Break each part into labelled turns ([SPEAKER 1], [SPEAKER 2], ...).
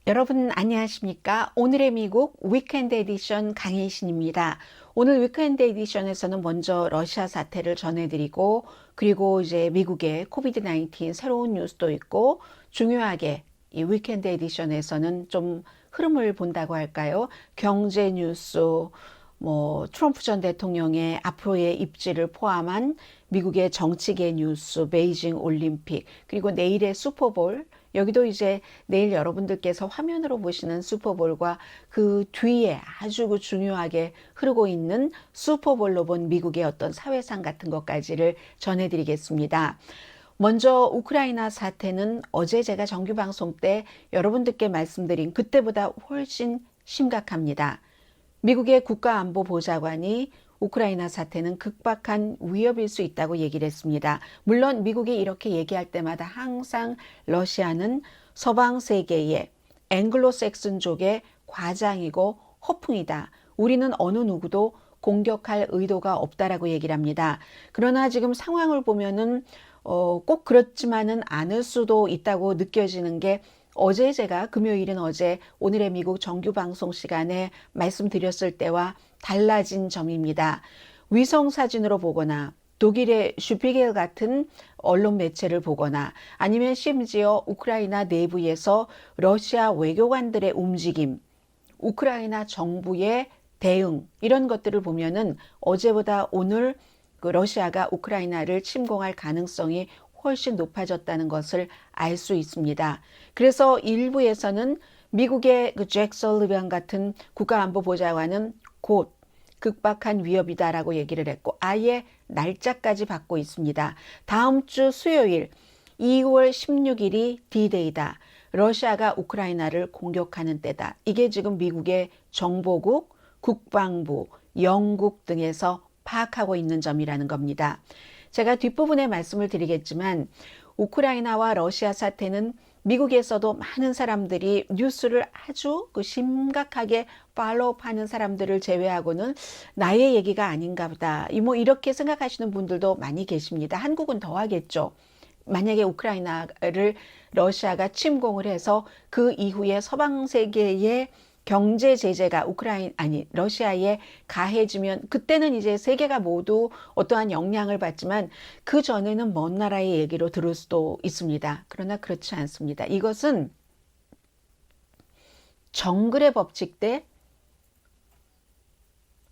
[SPEAKER 1] 여러분 안녕하십니까? 오늘의 미국 위켄드 에디션 강혜신입니다. 오늘 위켄드 에디션에서는 먼저 러시아 사태를 전해드리고 그리고 이제 미국의 코비드-19 새로운 뉴스도 있고 중요하게 이 위켄드 에디션에서는 좀 흐름을 본다고 할까요? 경제 뉴스, 트럼프 전 대통령의 앞으로의 입지를 포함한 미국의 정치계 뉴스, 베이징 올림픽, 그리고 내일의 슈퍼볼, 여기도 이제 내일 여러분들께서 화면으로 보시는 슈퍼볼과 그 뒤에 아주 중요하게 흐르고 있는 슈퍼볼로 본 미국의 어떤 사회상 같은 것까지를 전해드리겠습니다. 먼저 우크라이나 사태는 어제 제가 정규 방송 때 여러분들께 말씀드린 그때보다 훨씬 심각합니다. 미국의 국가안보보좌관이 우크라이나 사태는 극박한 위협일 수 있다고 얘기를 했습니다. 물론 미국이 이렇게 얘기할 때마다 항상 러시아는 서방 세계의 앵글로색슨족의 과장이고 허풍이다. 우리는 어느 누구도 공격할 의도가 없다라고 얘기를 합니다. 그러나 지금 상황을 보면은 꼭 그렇지만은 않을 수도 있다고 느껴지는 게 어제 제가 금요일은 어제 오늘의 미국 정규 방송 시간에 말씀드렸을 때와 달라진 점입니다. 위성 사진으로 보거나 독일의 슈피겔 같은 언론 매체를 보거나 아니면 심지어 우크라이나 내부에서 러시아 외교관들의 움직임, 우크라이나 정부의 대응 이런 것들을 보면은 어제보다 오늘 그 러시아가 우크라이나를 침공할 가능성이 훨씬 높아졌다는 것을 알 수 있습니다. 그래서 일부에서는 미국의 잭 설리번 같은 국가안보보좌관은 곧 극박한 위협이다라고 얘기를 했고 아예 날짜까지 받고 있습니다. 다음 주 수요일 2월 16일이 D-Day다. 러시아가 우크라이나를 공격하는 때다. 이게 지금 미국의 정보국, 국방부, 영국 등에서 파악하고 있는 점이라는 겁니다. 제가 뒷부분에 말씀을 드리겠지만 우크라이나와 러시아 사태는 미국에서도 많은 사람들이 뉴스를 아주 심각하게 팔로우하는 사람들을 제외하고는 나의 얘기가 아닌가 보다. 이렇게 생각하시는 분들도 많이 계십니다. 한국은 더 하겠죠. 만약에 우크라이나를 러시아가 침공을 해서 그 이후에 서방 세계의 경제 제재가 러시아에 가해지면 그때는 이제 세계가 모두 어떠한 영향을 받지만 그 전에는 먼 나라의 얘기로 들을 수도 있습니다. 그러나 그렇지 않습니다. 이것은 정글의 법칙 때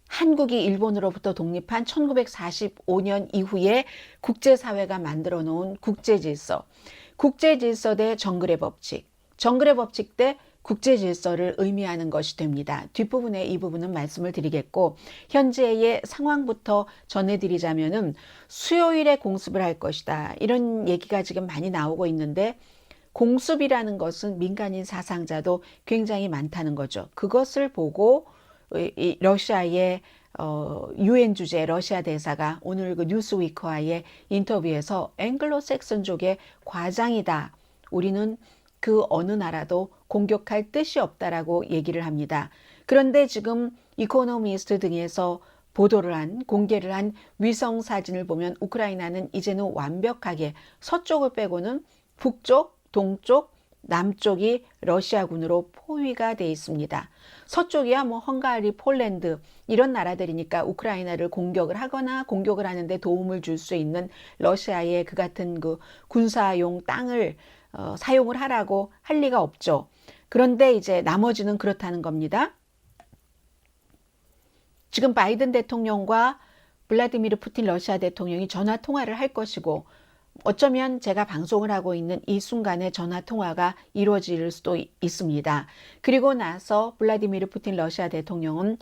[SPEAKER 1] 한국이 일본으로부터 독립한 1945년 이후에 국제사회가 만들어 놓은 국제질서, 국제질서 대 정글의 법칙, 정글의 법칙 대 국제질서를 의미하는 것이 됩니다. 뒷부분에 이 부분은 말씀을 드리겠고 현재의 상황부터 전해드리자면은 수요일에 공습을 할 것이다. 이런 얘기가 지금 많이 나오고 있는데 공습이라는 것은 민간인 사상자도 굉장히 많다는 거죠. 그것을 보고 이 러시아의 유엔 주재 러시아 대사가 오늘 그 뉴스위크와의 인터뷰에서 앵글로색슨족의 과장이다. 우리는 그 어느 나라도 공격할 뜻이 없다라고 얘기를 합니다. 그런데 지금 이코노미스트 등에서 공개를 한 위성 사진을 보면 우크라이나는 이제는 완벽하게 서쪽을 빼고는 북쪽, 동쪽, 남쪽이 러시아군으로 포위가 돼 있습니다. 서쪽이야 헝가리, 폴란드 이런 나라들이니까 우크라이나를 공격을 하거나 공격을 하는데 도움을 줄 수 있는 러시아의 그 같은 그 군사용 땅을 사용을 하라고 할 리가 없죠. 그런데 이제 나머지는 그렇다는 겁니다. 지금 바이든 대통령과 블라디미르 푸틴 러시아 대통령이 전화 통화를 할 것이고 어쩌면 제가 방송을 하고 있는 이 순간에 전화 통화가 이루어질 수도 있습니다. 그리고 나서 블라디미르 푸틴 러시아 대통령은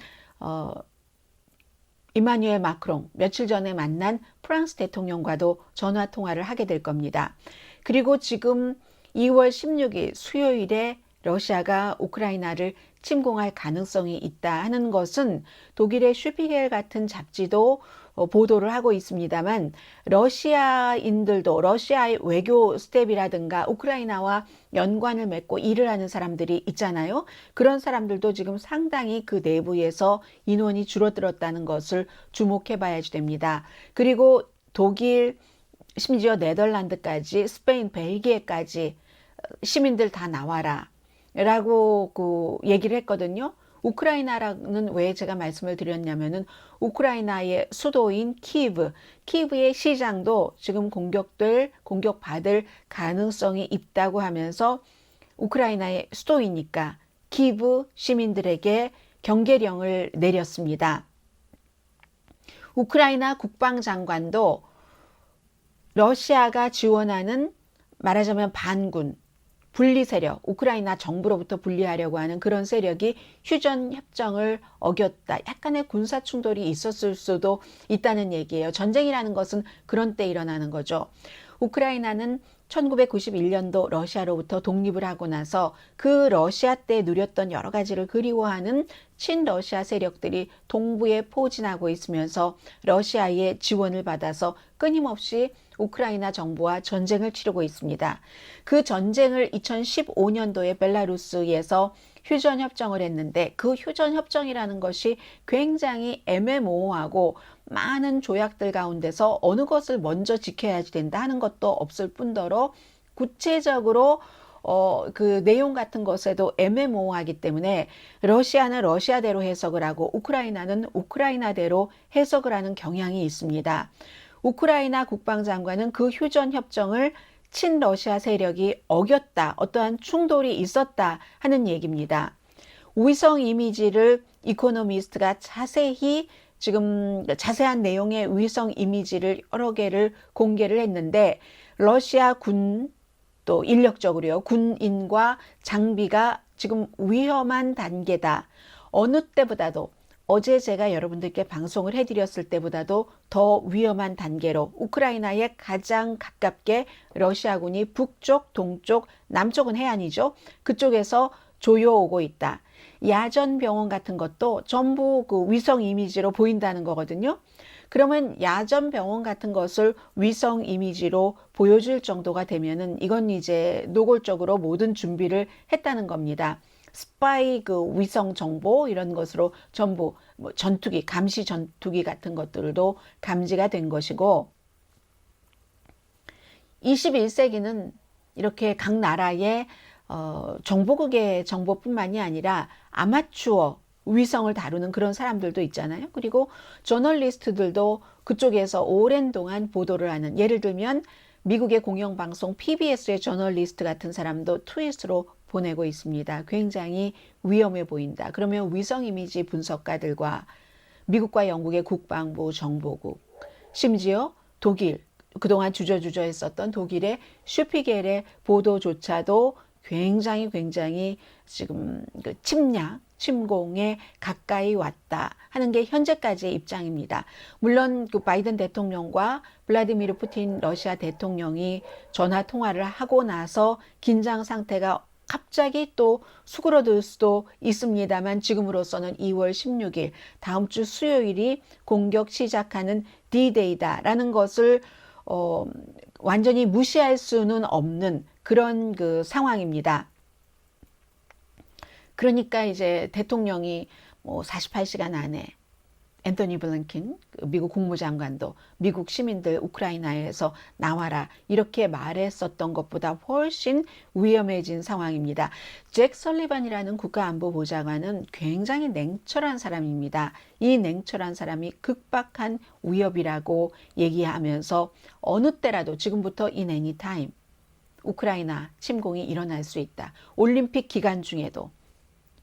[SPEAKER 1] 이마뉴엘 마크롱 며칠 전에 만난 프랑스 대통령과도 전화 통화를 하게 될 겁니다. 그리고 지금 2월 16일 수요일에 러시아가 우크라이나를 침공할 가능성이 있다 하는 것은 독일의 슈피겔 같은 잡지도 보도를 하고 있습니다만 러시아인들도 러시아의 외교 스텝이라든가 우크라이나와 연관을 맺고 일을 하는 사람들이 있잖아요. 그런 사람들도 지금 상당히 그 내부에서 인원이 줄어들었다는 것을 주목해 봐야지 됩니다. 그리고 독일, 심지어 네덜란드까지, 스페인, 벨기에까지 시민들 다 나와라. 라고 그 얘기를 했거든요. 우크라이나라는 왜 제가 말씀을 드렸냐면은 우크라이나의 수도인 키이브의 시장도 지금 공격받을 가능성이 있다고 하면서 우크라이나의 수도이니까 키이브 시민들에게 경계령을 내렸습니다. 우크라이나 국방장관도 러시아가 지원하는 말하자면 반군, 분리 세력, 우크라이나 정부로부터 분리하려고 하는 그런 세력이 휴전 협정을 어겼다. 약간의 군사 충돌이 있었을 수도 있다는 얘기예요. 전쟁이라는 것은 그런 때 일어나는 거죠. 우크라이나는 1991년도 러시아로부터 독립을 하고 나서 그 러시아 때 누렸던 여러 가지를 그리워하는 친러시아 세력들이 동부에 포진하고 있으면서 러시아의 지원을 받아서 끊임없이 우크라이나 정부와 전쟁을 치르고 있습니다. 그 전쟁을 2015년도에 벨라루스에서 휴전협정을 했는데 그 휴전협정이라는 것이 굉장히 애매모호하고 많은 조약들 가운데서 어느 것을 먼저 지켜야 된다 하는 것도 없을 뿐더러 구체적으로 그 내용 같은 것에도 애매모호하기 때문에 러시아는 러시아대로 해석을 하고 우크라이나는 우크라이나대로 해석을 하는 경향이 있습니다. 우크라이나 국방장관은 그 휴전협정을 친러시아 세력이 어겼다, 어떠한 충돌이 있었다 하는 얘기입니다. 위성 이미지를 이코노미스트가 자세히 지금 자세한 내용의 위성 이미지를 여러 개를 공개를 했는데 러시아 군 또 인력적으로요. 군인과 장비가 지금 위험한 단계다. 어느 때보다도 어제 제가 여러분들께 방송을 해드렸을 때보다도 더 위험한 단계로 우크라이나에 가장 가깝게 러시아군이 북쪽, 동쪽, 남쪽은 해안이죠. 그쪽에서 조여오고 있다. 야전병원 같은 것도 전부 그 위성 이미지로 보인다는 거거든요. 그러면 야전병원 같은 것을 위성 이미지로 보여줄 정도가 되면은 이건 이제 노골적으로 모든 준비를 했다는 겁니다. 스파이 그 위성 정보 이런 것으로 전부 뭐 전투기, 감시 전투기 같은 것들도 감지가 된 것이고 21세기는 이렇게 각 나라의 정보국의 정보뿐만이 아니라 아마추어 위성을 다루는 그런 사람들도 있잖아요. 그리고 저널리스트들도 그쪽에서 오랜 동안 보도를 하는 예를 들면 미국의 공영방송 PBS의 저널리스트 같은 사람도 트윗으로 보내고 있습니다. 굉장히 위험해 보인다. 그러면 위성 이미지 분석가들과 미국과 영국의 국방부 정보국 심지어 독일 그동안 주저주저했었던 독일의 슈피겔의 보도조차도 굉장히 지금 그 침공에 가까이 왔다 하는 게 현재까지의 입장입니다. 물론 그 바이든 대통령과 블라디미르 푸틴 러시아 대통령이 전화 통화를 하고 나서 긴장 상태가 갑자기 또 수그러들 수도 있습니다만 지금으로서는 2월 16일 다음 주 수요일이 공격 시작하는 D-Day다라는 것을 완전히 무시할 수는 없는 그런 그 상황입니다. 그러니까 이제 대통령이 뭐 48시간 안에 앤토니 블링컨 미국 국무장관도 미국 시민들 우크라이나에서 나와라 이렇게 말했었던 것보다 훨씬 위험해진 상황입니다. 잭 설리반이라는 국가안보보좌관은 굉장히 냉철한 사람입니다. 이 냉철한 사람이 극박한 위협이라고 얘기하면서 어느 때라도 지금부터 in any time 우크라이나 침공이 일어날 수 있다. 올림픽 기간 중에도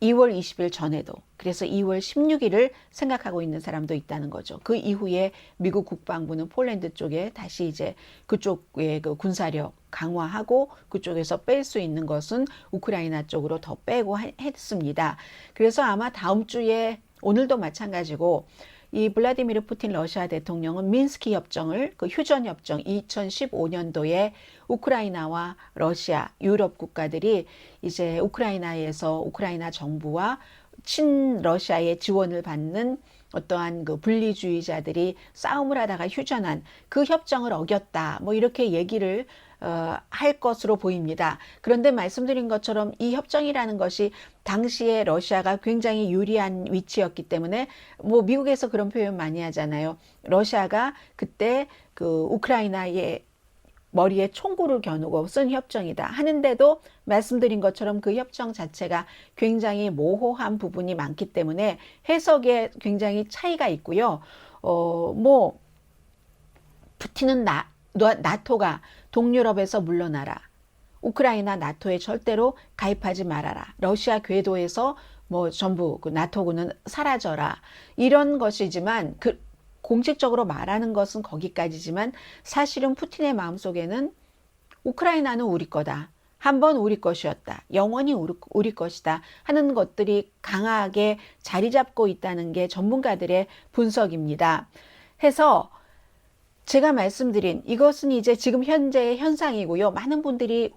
[SPEAKER 1] 2월 20일 전에도 그래서 2월 16일을 생각하고 있는 사람도 있다는 거죠. 그 이후에 미국 국방부는 폴란드 쪽에 다시 이제 그쪽의 그 군사력 강화하고 그쪽에서 뺄 수 있는 것은 우크라이나 쪽으로 더 빼고 했습니다. 그래서 아마 다음 주에 오늘도 마찬가지고 이 블라디미르 푸틴 러시아 대통령은 민스키 협정을 그 휴전 협정 2015년도에 우크라이나와 러시아 유럽 국가들이 이제 우크라이나에서 우크라이나 정부와 친러시아의 지원을 받는 어떠한 그 분리주의자들이 싸움을 하다가 휴전한 그 협정을 어겼다. 뭐 이렇게 얘기를 할 것으로 보입니다. 그런데 말씀드린 것처럼 이 협정이라는 것이 당시에 러시아가 굉장히 유리한 위치였기 때문에 뭐 미국에서 그런 표현 많이 하잖아요. 러시아가 그때 그 우크라이나의 머리에 총구를 겨누고 쓴 협정이다 하는데도 말씀드린 것처럼 그 협정 자체가 굉장히 모호한 부분이 많기 때문에 해석에 굉장히 차이가 있고요. 뭐 푸틴은 나토가 동유럽에서 물러나라. 우크라이나 나토에 절대로 가입하지 말아라. 러시아 궤도에서 뭐 전부 그 나토군은 사라져라. 이런 것이지만 공식적으로 말하는 것은 거기까지지만 사실은 푸틴의 마음속에는 우크라이나는 우리 거다. 한번 우리 것이었다. 영원히 우리 것이다. 하는 것들이 강하게 자리 잡고 있다는 게 전문가들의 분석입니다. 해서 제가 말씀드린 이것은 이제 지금 현재의 현상이고요. 많은 분들이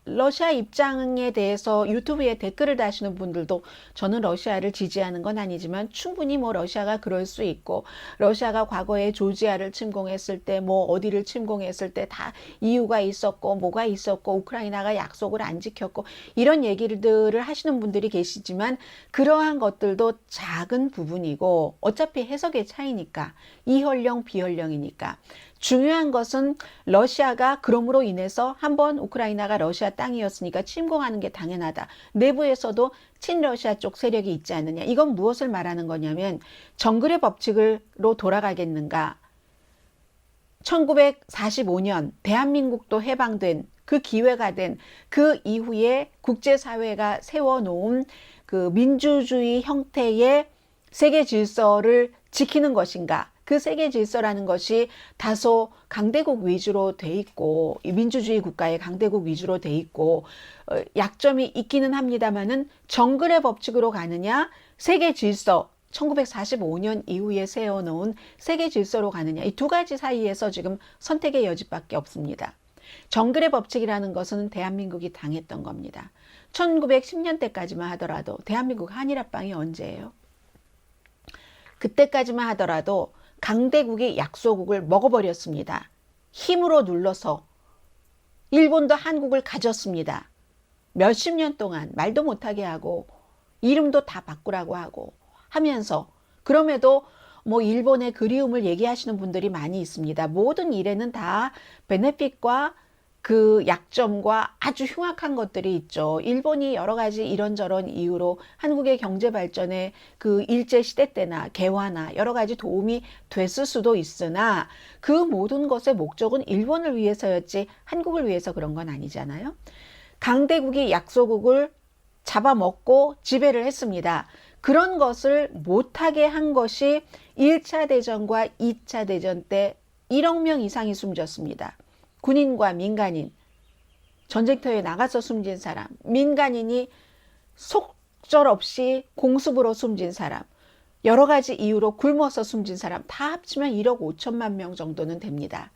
[SPEAKER 1] 러시아 입장에 대해서 유튜브에 댓글을 다시는 분들도 저는 러시아를 지지하는 건 아니지만 충분히 뭐 러시아가 그럴 수 있고 러시아가 과거에 조지아를 침공했을 때 뭐 어디를 침공했을 때 다 이유가 있었고 뭐가 있었고 우크라이나가 약속을 안 지켰고 이런 얘기들을 하시는 분들이 계시지만 그러한 것들도 작은 부분이고 어차피 해석의 차이니까 이현령 비현령이니까 중요한 것은 러시아가 그럼으로 인해서 한번 우크라이나가 러시아 땅이었으니까 침공하는 게 당연하다. 내부에서도 친러시아 쪽 세력이 있지 않느냐. 이건 무엇을 말하는 거냐면 정글의 법칙으로 돌아가겠는가. 1945년 대한민국도 해방된 그 기회가 된 그 이후에 국제사회가 세워놓은 그 민주주의 형태의 세계 질서를 지키는 것인가. 그 세계 질서라는 것이 다소 강대국 위주로 돼 있고 민주주의 국가의 강대국 위주로 돼 있고 약점이 있기는 합니다만은 정글의 법칙으로 가느냐 세계 질서 1945년 이후에 세워놓은 세계 질서로 가느냐 이 두 가지 사이에서 지금 선택의 여지밖에 없습니다. 정글의 법칙이라는 것은 대한민국이 당했던 겁니다. 1910년대까지만 하더라도 대한민국 한일합방이 언제예요? 그때까지만 하더라도 강대국이 약소국을 먹어버렸습니다. 힘으로 눌러서 일본도 한국을 가졌습니다. 몇십 년 동안 말도 못하게 하고 이름도 다 바꾸라고 하고 하면서 그럼에도 뭐 일본의 그리움을 얘기하시는 분들이 많이 있습니다. 모든 일에는 다 베네핏과 그 약점과 아주 흉악한 것들이 있죠. 일본이 여러 가지 이런저런 이유로 한국의 경제 발전에 그 일제 시대 때나 개화나 여러 가지 도움이 됐을 수도 있으나 그 모든 것의 목적은 일본을 위해서였지 한국을 위해서 그런 건 아니잖아요. 강대국이 약소국을 잡아먹고 지배를 했습니다. 그런 것을 못하게 한 것이 1차 대전과 2차 대전 때 1억 명 이상이 숨졌습니다. 군인과 민간인, 전쟁터에 나가서 숨진 사람, 민간인이 속절없이 공습으로 숨진 사람, 여러 가지 이유로 굶어서 숨진 사람 다 합치면 1억 5천만 명 정도는 됩니다.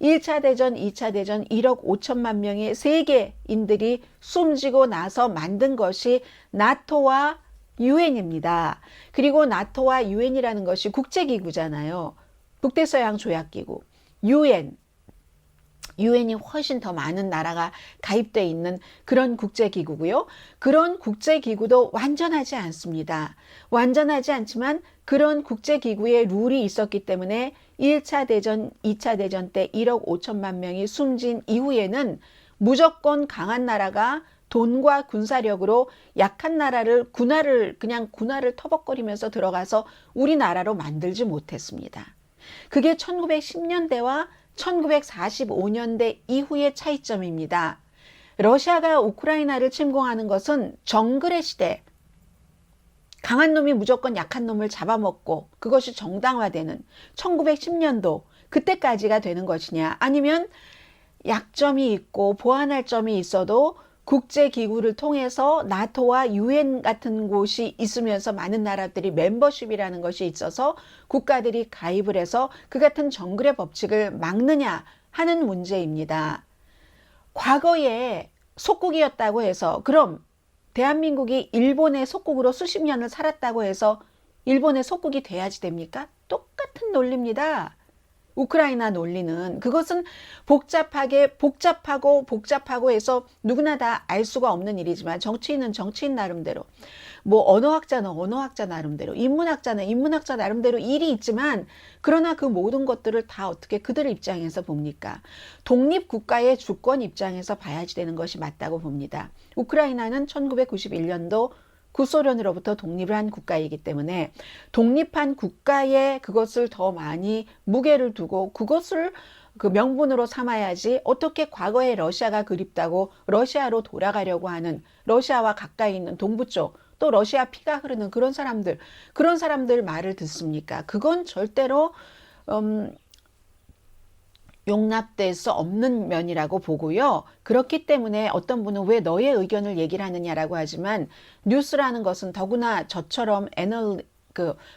[SPEAKER 1] 1차 대전, 2차 대전 1억 5천만 명의 세계인들이 숨지고 나서 만든 것이 나토와 유엔입니다. 그리고 나토와 유엔이라는 것이 국제기구잖아요. 북대서양조약기구, 유엔이 훨씬 더 많은 나라가 가입되어 있는 그런 국제기구고요. 그런 국제기구도 완전하지 않습니다. 완전하지 않지만 그런 국제기구의 룰이 있었기 때문에 1차 대전, 2차 대전 때 1억 5천만 명이 숨진 이후에는 무조건 강한 나라가 돈과 군사력으로 약한 나라를 그냥 군화를 터벅거리면서 들어가서 우리나라로 만들지 못했습니다. 그게 1910년대와 1945년대 이후의 차이점입니다. 러시아가 우크라이나를 침공하는 것은 정글의 시대, 강한 놈이 무조건 약한 놈을 잡아먹고 그것이 정당화되는 1910년도 그때까지가 되는 것이냐, 아니면 약점이 있고 보완할 점이 있어도 국제기구를 통해서 나토와 유엔 같은 곳이 있으면서 많은 나라들이 멤버십이라는 것이 있어서 국가들이 가입을 해서 그 같은 정글의 법칙을 막느냐 하는 문제입니다. 과거에 속국이었다고 해서 그럼 대한민국이 일본의 속국으로 수십 년을 살았다고 해서 일본의 속국이 돼야지 됩니까? 똑같은 논리입니다. 우크라이나 논리는 그것은 복잡하고 해서 누구나 다 알 수가 없는 일이지만 정치인은 정치인 나름대로 뭐 언어학자는 언어학자 나름대로 인문학자는 인문학자 나름대로 일이 있지만 그러나 그 모든 것들을 다 어떻게 그들 입장에서 봅니까? 독립국가의 주권 입장에서 봐야지 되는 것이 맞다고 봅니다. 우크라이나는 1991년도 구소련으로부터 독립을 한 국가이기 때문에 독립한 국가에 그것을 더 많이 무게를 두고 그것을 그 명분으로 삼아야지 어떻게 과거에 러시아가 그립다고 러시아로 돌아가려고 하는 러시아와 가까이 있는 동부 쪽 또 러시아 피가 흐르는 그런 사람들 말을 듣습니까? 그건 절대로 용납될 수 없는 면이라고 보고요. 그렇기 때문에 어떤 분은 왜 너의 의견을 얘기를 하느냐라고 하지만 뉴스라는 것은 더구나 저처럼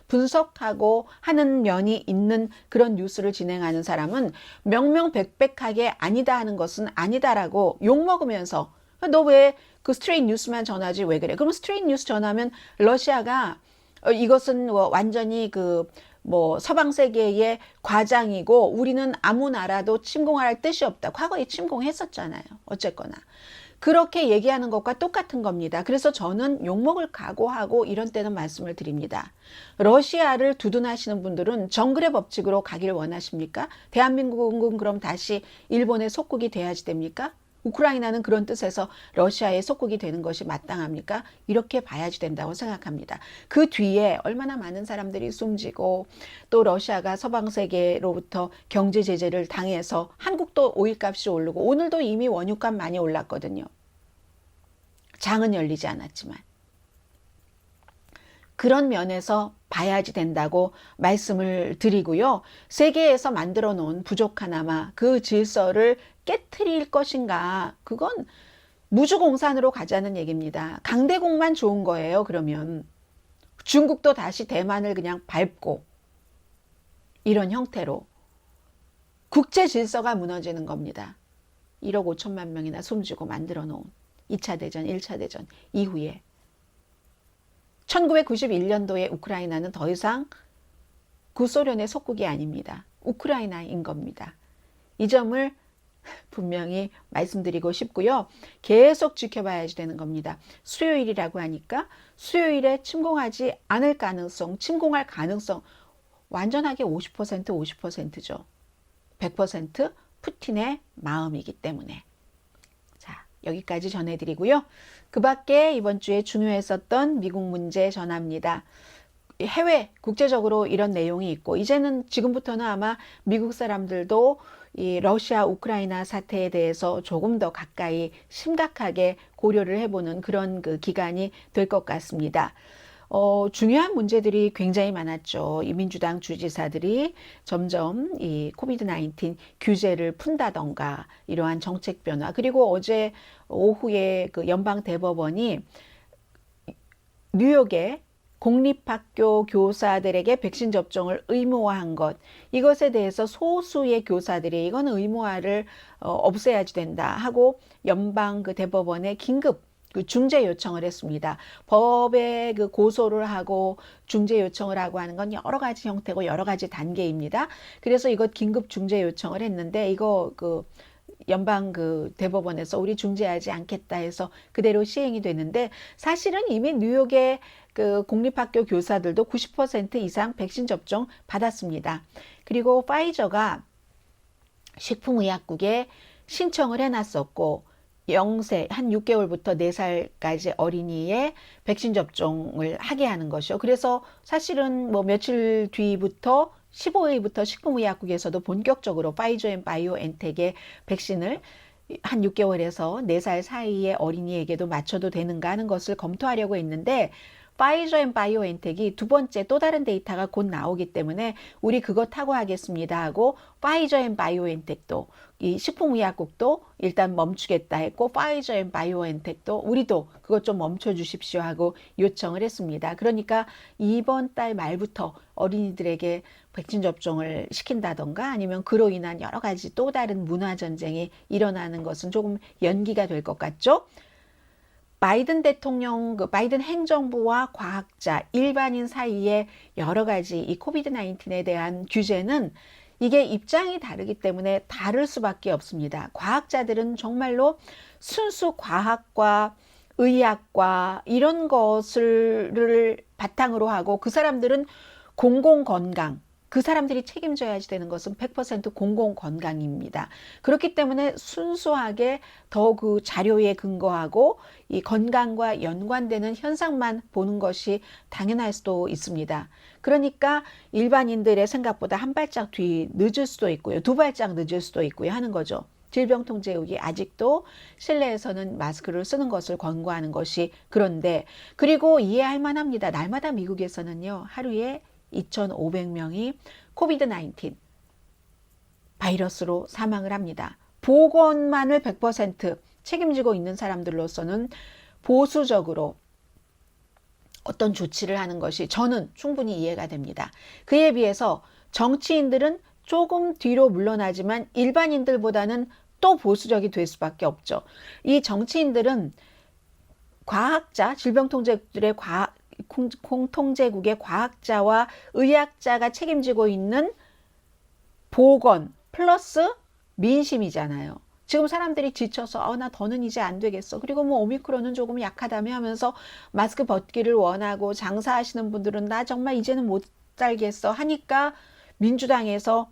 [SPEAKER 1] 분석하고 하는 면이 있는 그런 뉴스를 진행하는 사람은 명명백백하게 아니다 하는 것은 아니다라고 욕먹으면서 너 왜 그 스트레이트 뉴스만 전하지 왜 그래? 그럼 스트레이트 뉴스 전하면 러시아가 이것은 완전히 뭐 서방 세계의 과장이고 우리는 아무 나라도 침공할 뜻이 없다. 과거에 침공했었잖아요. 어쨌거나. 그렇게 얘기하는 것과 똑같은 겁니다. 그래서 저는 욕먹을 각오하고 이런 때는 말씀을 드립니다. 러시아를 두둔하시는 분들은 정글의 법칙으로 가길 원하십니까? 대한민국은 그럼 다시 일본의 속국이 돼야지 됩니까? 우크라이나는 그런 뜻에서 러시아의 속국이 되는 것이 마땅합니까? 이렇게 봐야지 된다고 생각합니다. 그 뒤에 얼마나 많은 사람들이 숨지고 또 러시아가 서방 세계로부터 경제 제재를 당해서 한국도 오일값이 오르고 오늘도 이미 원유값 많이 올랐거든요. 장은 열리지 않았지만. 그런 면에서 봐야지 된다고 말씀을 드리고요. 세계에서 만들어 놓은 부족하나마 그 질서를 깨트릴 것인가? 그건 무주공산으로 가자는 얘기입니다. 강대국만 좋은 거예요. 그러면 중국도 다시 대만을 그냥 밟고 이런 형태로 국제 질서가 무너지는 겁니다. 1억 5천만 명이나 숨지고 만들어 놓은 2차 대전, 1차 대전 이후에 1991년도에 우크라이나는 더 이상 구소련의 속국이 아닙니다. 우크라이나인 겁니다. 이 점을 분명히 말씀드리고 싶고요. 계속 지켜봐야지 되는 겁니다. 수요일이라고 하니까 수요일에 침공하지 않을 가능성, 침공할 가능성 완전하게 50% 50%죠. 100% 푸틴의 마음이기 때문에. 자, 여기까지 전해드리고요. 그 밖에 이번 주에 중요했었던 미국 문제 전합니다. 해외 국제적으로 이런 내용이 있고 이제는 지금부터는 아마 미국 사람들도 이 러시아 우크라이나 사태에 대해서 조금 더 가까이 심각하게 고려를 해보는 그런 기간이 될 것 같습니다. 중요한 문제들이 굉장히 많았죠. 이 민주당 주지사들이 점점 이 코비드-19 규제를 푼다던가 이러한 정책 변화 그리고 어제 오후에 그 연방 대법원이 뉴욕에 공립학교 교사들에게 백신 접종을 의무화한 것 이것에 대해서 소수의 교사들이 이거는 의무화를 없애야지 된다 하고 연방 대법원에 긴급 중재 요청을 했습니다. 법에 고소를 하고 중재 요청을 하고 하는 건 여러 가지 형태고 여러 가지 단계입니다. 그래서 이것 긴급 중재 요청을 했는데 이거 연방 대법원에서 우리 중재하지 않겠다 해서 그대로 시행이 됐는데 사실은 이미 뉴욕의 공립학교 교사들도 90% 이상 백신 접종 받았습니다. 그리고 파이저가 식품의약국에 신청을 해놨었고 0세 한 6개월부터 4살까지 어린이의 백신 접종을 하게 하는 것이요. 그래서 사실은 뭐 며칠 뒤부터 15일부터 식품의약국에서도 본격적으로 파이저 앤 바이오엔텍의 백신을 한 6개월에서 4살 사이의 어린이에게도 맞춰도 되는가 하는 것을 검토하려고 했는데 파이저 앤 바이오엔텍이 두 번째 또 다른 데이터가 곧 나오기 때문에 우리 그거 타고 하겠습니다 하고 파이저 앤 바이오엔텍도 이 식품의약국도 일단 멈추겠다 했고 파이저 앤 바이오엔텍도 우리도 그것 좀 멈춰 주십시오 하고 요청을 했습니다. 그러니까 이번 달 말부터 어린이들에게 백신 접종을 시킨다던가 아니면 그로 인한 여러 가지 또 다른 문화 전쟁이 일어나는 것은 조금 연기가 될 것 같죠? 바이든 대통령, 바이든 행정부와 과학자, 일반인 사이에 여러 가지 이 코비드-19에 대한 규제는 이게 입장이 다르기 때문에 다를 수밖에 없습니다. 과학자들은 정말로 순수 과학과 의학과 이런 것을 바탕으로 하고, 그 사람들은 공공건강, 그 사람들이 책임져야지 되는 것은 100% 공공건강입니다. 그렇기 때문에 순수하게 더 그 자료에 근거하고 이 건강과 연관되는 현상만 보는 것이 당연할 수도 있습니다. 그러니까 일반인들의 생각보다 한 발짝 뒤 늦을 수도 있고요. 두 발짝 늦을 수도 있고요 하는 거죠. 질병통제국이 아직도 실내에서는 마스크를 쓰는 것을 권고하는 것이 그런데, 그리고 이해할 만합니다. 날마다 미국에서는요, 하루에 2,500명이 코비드-19 바이러스로 사망을 합니다. 보건만을 100% 책임지고 있는 사람들로서는 보수적으로 어떤 조치를 하는 것이 저는 충분히 이해가 됩니다. 그에 비해서 정치인들은 조금 뒤로 물러나지만 일반인들보다는 또 보수적이 될 수밖에 없죠. 이 정치인들은 과학자, 질병통제국의 공통제국의 과학자와 의학자가 책임지고 있는 보건 플러스 민심이잖아요. 지금 사람들이 지쳐서 나 더는 이제 안 되겠어. 그리고 뭐 오미크론은 조금 약하다며 하면서 마스크 벗기를 원하고, 장사하시는 분들은 나 정말 이제는 못 살겠어 하니까 민주당에서,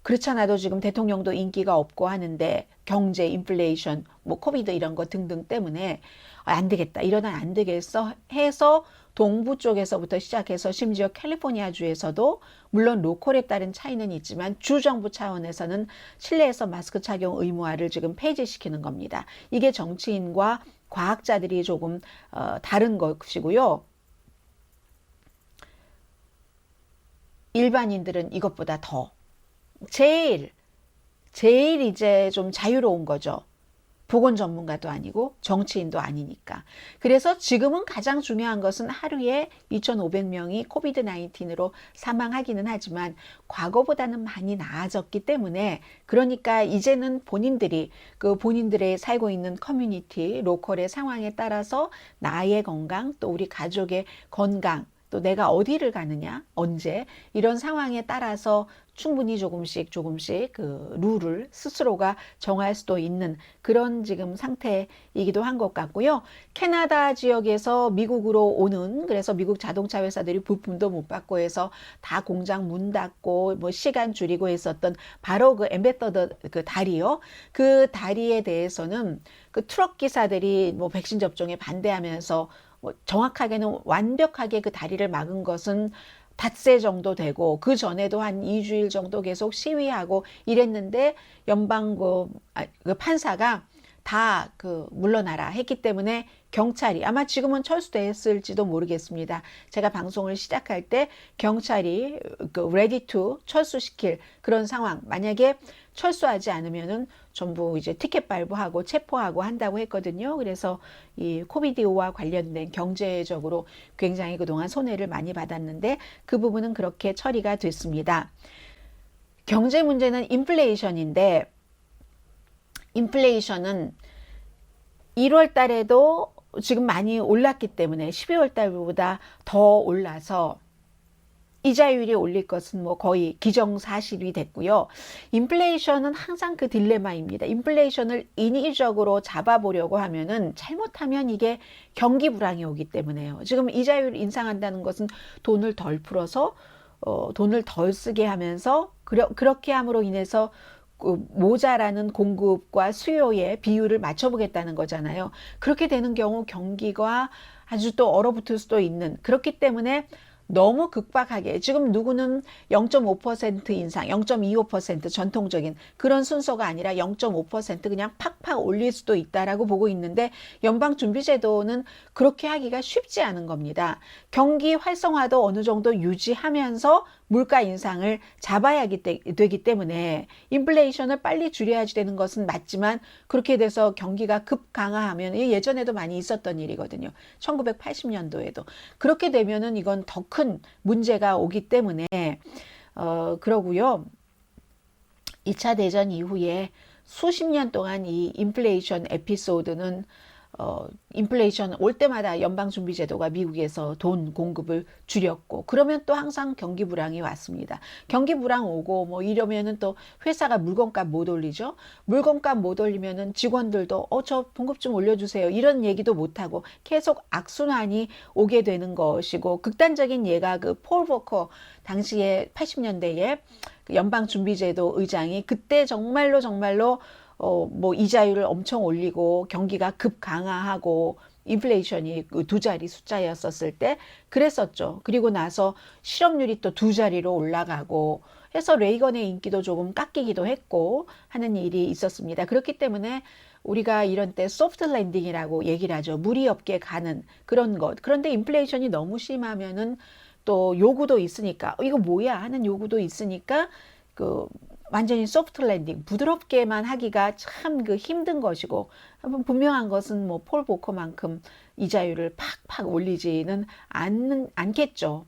[SPEAKER 1] 그렇잖아도 지금 대통령도 인기가 없고 하는데 경제, 인플레이션, 뭐 코비드 이런 거 등등 때문에 안 되겠다, 이러다 안 되겠어 해서 동부 쪽에서부터 시작해서 심지어 캘리포니아 주에서도 물론 로컬에 따른 차이는 있지만 주정부 차원에서는 실내에서 마스크 착용 의무화를 지금 폐지시키는 겁니다. 이게 정치인과 과학자들이 조금 다른 것이고요. 일반인들은 이것보다 더 제일 이제 좀 자유로운 거죠. 보건 전문가도 아니고 정치인도 아니니까. 그래서 지금은 가장 중요한 것은 하루에 2,500명이 코비드-19으로 사망하기는 하지만 과거보다는 많이 나아졌기 때문에, 그러니까 이제는 본인들이 본인들의 살고 있는 커뮤니티, 로컬의 상황에 따라서 나의 건강, 또 우리 가족의 건강, 또 내가 어디를 가느냐, 언제, 이런 상황에 따라서 충분히 조금씩 그 룰을 스스로가 정할 수도 있는 그런 지금 상태이기도 한 것 같고요. 캐나다 지역에서 미국으로 오는, 그래서 미국 자동차 회사들이 부품도 못 받고 해서 다 공장 문 닫고 뭐 시간 줄이고 했었던 바로 그 엠베더드 그 다리요. 그 다리에 대해서는 그 트럭 기사들이 뭐 백신 접종에 반대하면서 정확하게는 완벽하게 그 다리를 막은 것은 닷새 정도 되고, 그 전에도 한 2주일 정도 계속 시위하고 이랬는데 연방 그 판사가 다 물러나라 했기 때문에 경찰이, 아마 지금은 철수됐을지도 모르겠습니다. 제가 방송을 시작할 때 경찰이 ready to 철수시킬 그런 상황, 만약에 철수하지 않으면은 전부 이제 티켓 발부하고 체포하고 한다고 했거든요. 그래서 이 코비드와 관련된 경제적으로 굉장히 그동안 손해를 많이 받았는데 그 부분은 그렇게 처리가 됐습니다. 경제 문제는 인플레이션인데, 인플레이션은 1월 달에도 지금 많이 올랐기 때문에 12월 달보다 더 올라서 이자율이 올릴 것은 뭐 거의 기정사실이 됐고요. 인플레이션은 항상 그 딜레마입니다. 인플레이션을 인위적으로 잡아보려고 하면은 잘못하면 이게 경기 불황이 오기 때문에요. 지금 이자율 인상한다는 것은 돈을 덜 풀어서 돈을 덜 쓰게 하면서 그렇게 함으로 인해서 모자라는 공급과 수요의 비율을 맞춰보겠다는 거잖아요. 그렇게 되는 경우 경기가 아주 또 얼어붙을 수도 있는, 그렇기 때문에 너무 극박하게, 지금 누구는 0.5% 인상, 0.25% 전통적인 그런 순서가 아니라 0.5% 그냥 팍팍 올릴 수도 있다라고 보고 있는데, 연방준비제도는 그렇게 하기가 쉽지 않은 겁니다. 경기 활성화도 어느 정도 유지하면서 물가 인상을 잡아야 되기 때문에 인플레이션을 빨리 줄여야지 되는 것은 맞지만, 그렇게 돼서 경기가 급 강화하면, 예전에도 많이 있었던 일이거든요. 1980년도에도 그렇게 되면은 이건 더 큰 문제가 오기 때문에 그러고요. 2차 대전 이후에 수십 년 동안 이 인플레이션 에피소드는 인플레이션 올 때마다 연방준비제도가 미국에서 돈 공급을 줄였고, 그러면 또 항상 경기 불황이 왔습니다. 경기 불황 오고 뭐 이러면은 또 회사가 물건값 못 올리죠. 물건값 못 올리면은 직원들도 저 봉급 좀 올려주세요, 이런 얘기도 못 하고 계속 악순환이 오게 되는 것이고, 극단적인 예가 그 폴 보커 당시에 80년대에 연방준비제도 의장이 그때 정말로 뭐 이자율을 엄청 올리고 경기가 급 강화하고 인플레이션이 그 두 자리 숫자였었을 때 그랬었죠. 그리고 나서 실업률이 또 두 자리로 올라가고 해서 레이건의 인기도 조금 깎이기도 했고 하는 일이 있었습니다. 그렇기 때문에 우리가 이런 때 소프트 랜딩이라고 얘기를 하죠. 무리 없게 가는 그런 것. 그런데 인플레이션이 너무 심하면은 또 요구도 있으니까 이거 뭐야 하는 요구도 있으니까 그 완전히 소프트 랜딩 부드럽게만 하기가 참 그 힘든 것이고, 분명한 것은 뭐 폴 보커만큼 이자율을 팍팍 올리지는 않겠죠.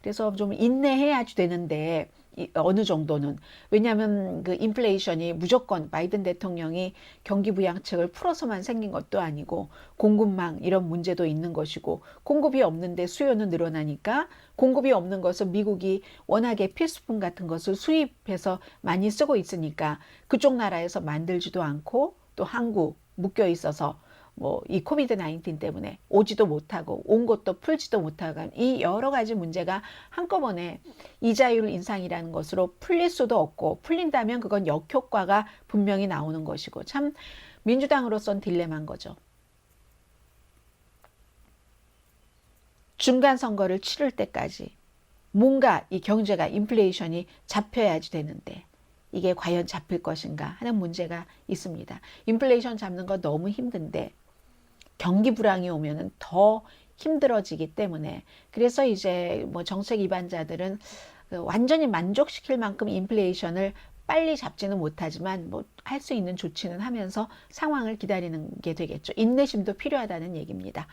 [SPEAKER 1] 그래서 좀 인내해야지 되는데 어느 정도는, 왜냐하면 그 인플레이션이 무조건 바이든 대통령이 경기 부양책을 풀어서만 생긴 것도 아니고 공급망 이런 문제도 있는 것이고, 공급이 없는데 수요는 늘어나니까 공급이 없는 것을 미국이 워낙에 필수품 같은 것을 수입해서 많이 쓰고 있으니까 그쪽 나라에서 만들지도 않고 또 한국 묶여 있어서 뭐 이 코비드 19 때문에 오지도 못하고 온 것도 풀지도 못하고 이 여러 가지 문제가 한꺼번에 이자율 인상이라는 것으로 풀릴 수도 없고, 풀린다면 그건 역효과가 분명히 나오는 것이고, 참 민주당으로선 딜레마인 거죠. 중간 선거를 치를 때까지 뭔가 이 경제가 인플레이션이 잡혀야지 되는데 이게 과연 잡힐 것인가 하는 문제가 있습니다. 인플레이션 잡는 거 너무 힘든데 경기 불황이 오면은 더 힘들어지기 때문에, 그래서 이제 뭐 정책 입안자들은 완전히 만족시킬 만큼 인플레이션을 빨리 잡지는 못하지만 뭐 할 수 있는 조치는 하면서 상황을 기다리는 게 되겠죠. 인내심도 필요하다는 얘기입니다.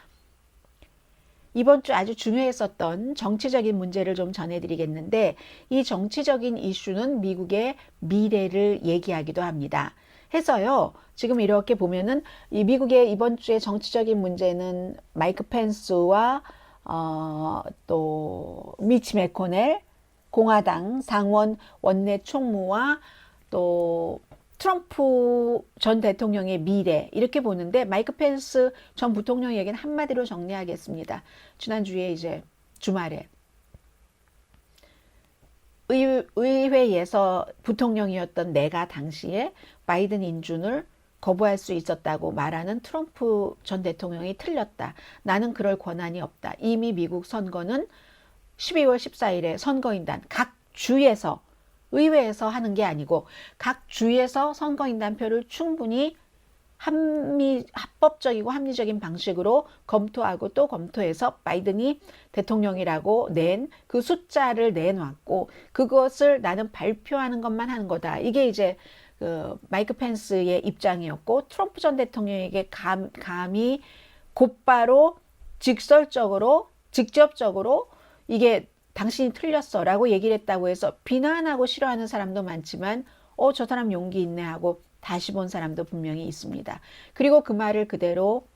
[SPEAKER 1] 이번 주 아주 중요했었던 정치적인 문제를 좀 전해드리겠는데, 이 정치적인 이슈는 미국의 미래를 얘기하기도 합니다. 해서요, 지금 이렇게 보면은 이 미국의 이번 주의 정치적인 문제는 마이크 펜스와 또 미치 매코넬 공화당 상원 원내 총무와 또 트럼프 전 대통령의 미래, 이렇게 보는데, 마이크 펜스 전 부통령 얘기는 한마디로 정리하겠습니다. 지난주에 이제 주말에 의회에서 부통령이었던 내가 당시에 바이든 인준을 거부할 수 있었다고 말하는 트럼프 전 대통령이 틀렸다. 나는 그럴 권한이 없다. 이미 미국 선거는 12월 14일에 선거인단 각 주에서, 의회에서 하는 게 아니고 각 주에서 선거인단 표를 충분히 합법적이고 합리적인 방식으로 검토하고 또 검토해서 바이든이 대통령이라고 낸 그 숫자를 내놨고, 그것을 나는 발표하는 것만 하는 거다. 이게 이제 그 마이크 펜스의 입장이었고, 트럼프 전 대통령에게 감히 곧바로 직접적으로 이게 당신이 틀렸어 라고 얘기를 했다고 해서 비난하고 싫어하는 사람도 많지만 저 사람 용기 있네 하고 다시 본 사람도 분명히 있습니다. 그리고 그 말을 그대로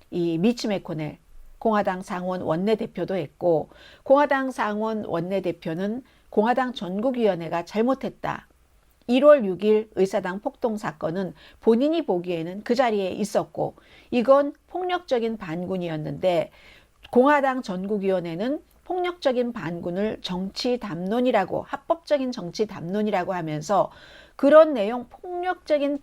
[SPEAKER 1] 이 미치 매코넬 공화당 상원 원내대표도 했고, 공화당 상원 원내대표는 공화당 전국위원회가 잘못했다. 1월 6일 의사당 폭동 사건은 본인이 보기에는 그 자리에 있었고 이건 폭력적인 반군이었는데, 공화당 전국위원회는 폭력적인 반군을 정치 담론이라고, 합법적인 정치 담론이라고 하면서 그런 내용, 폭력적인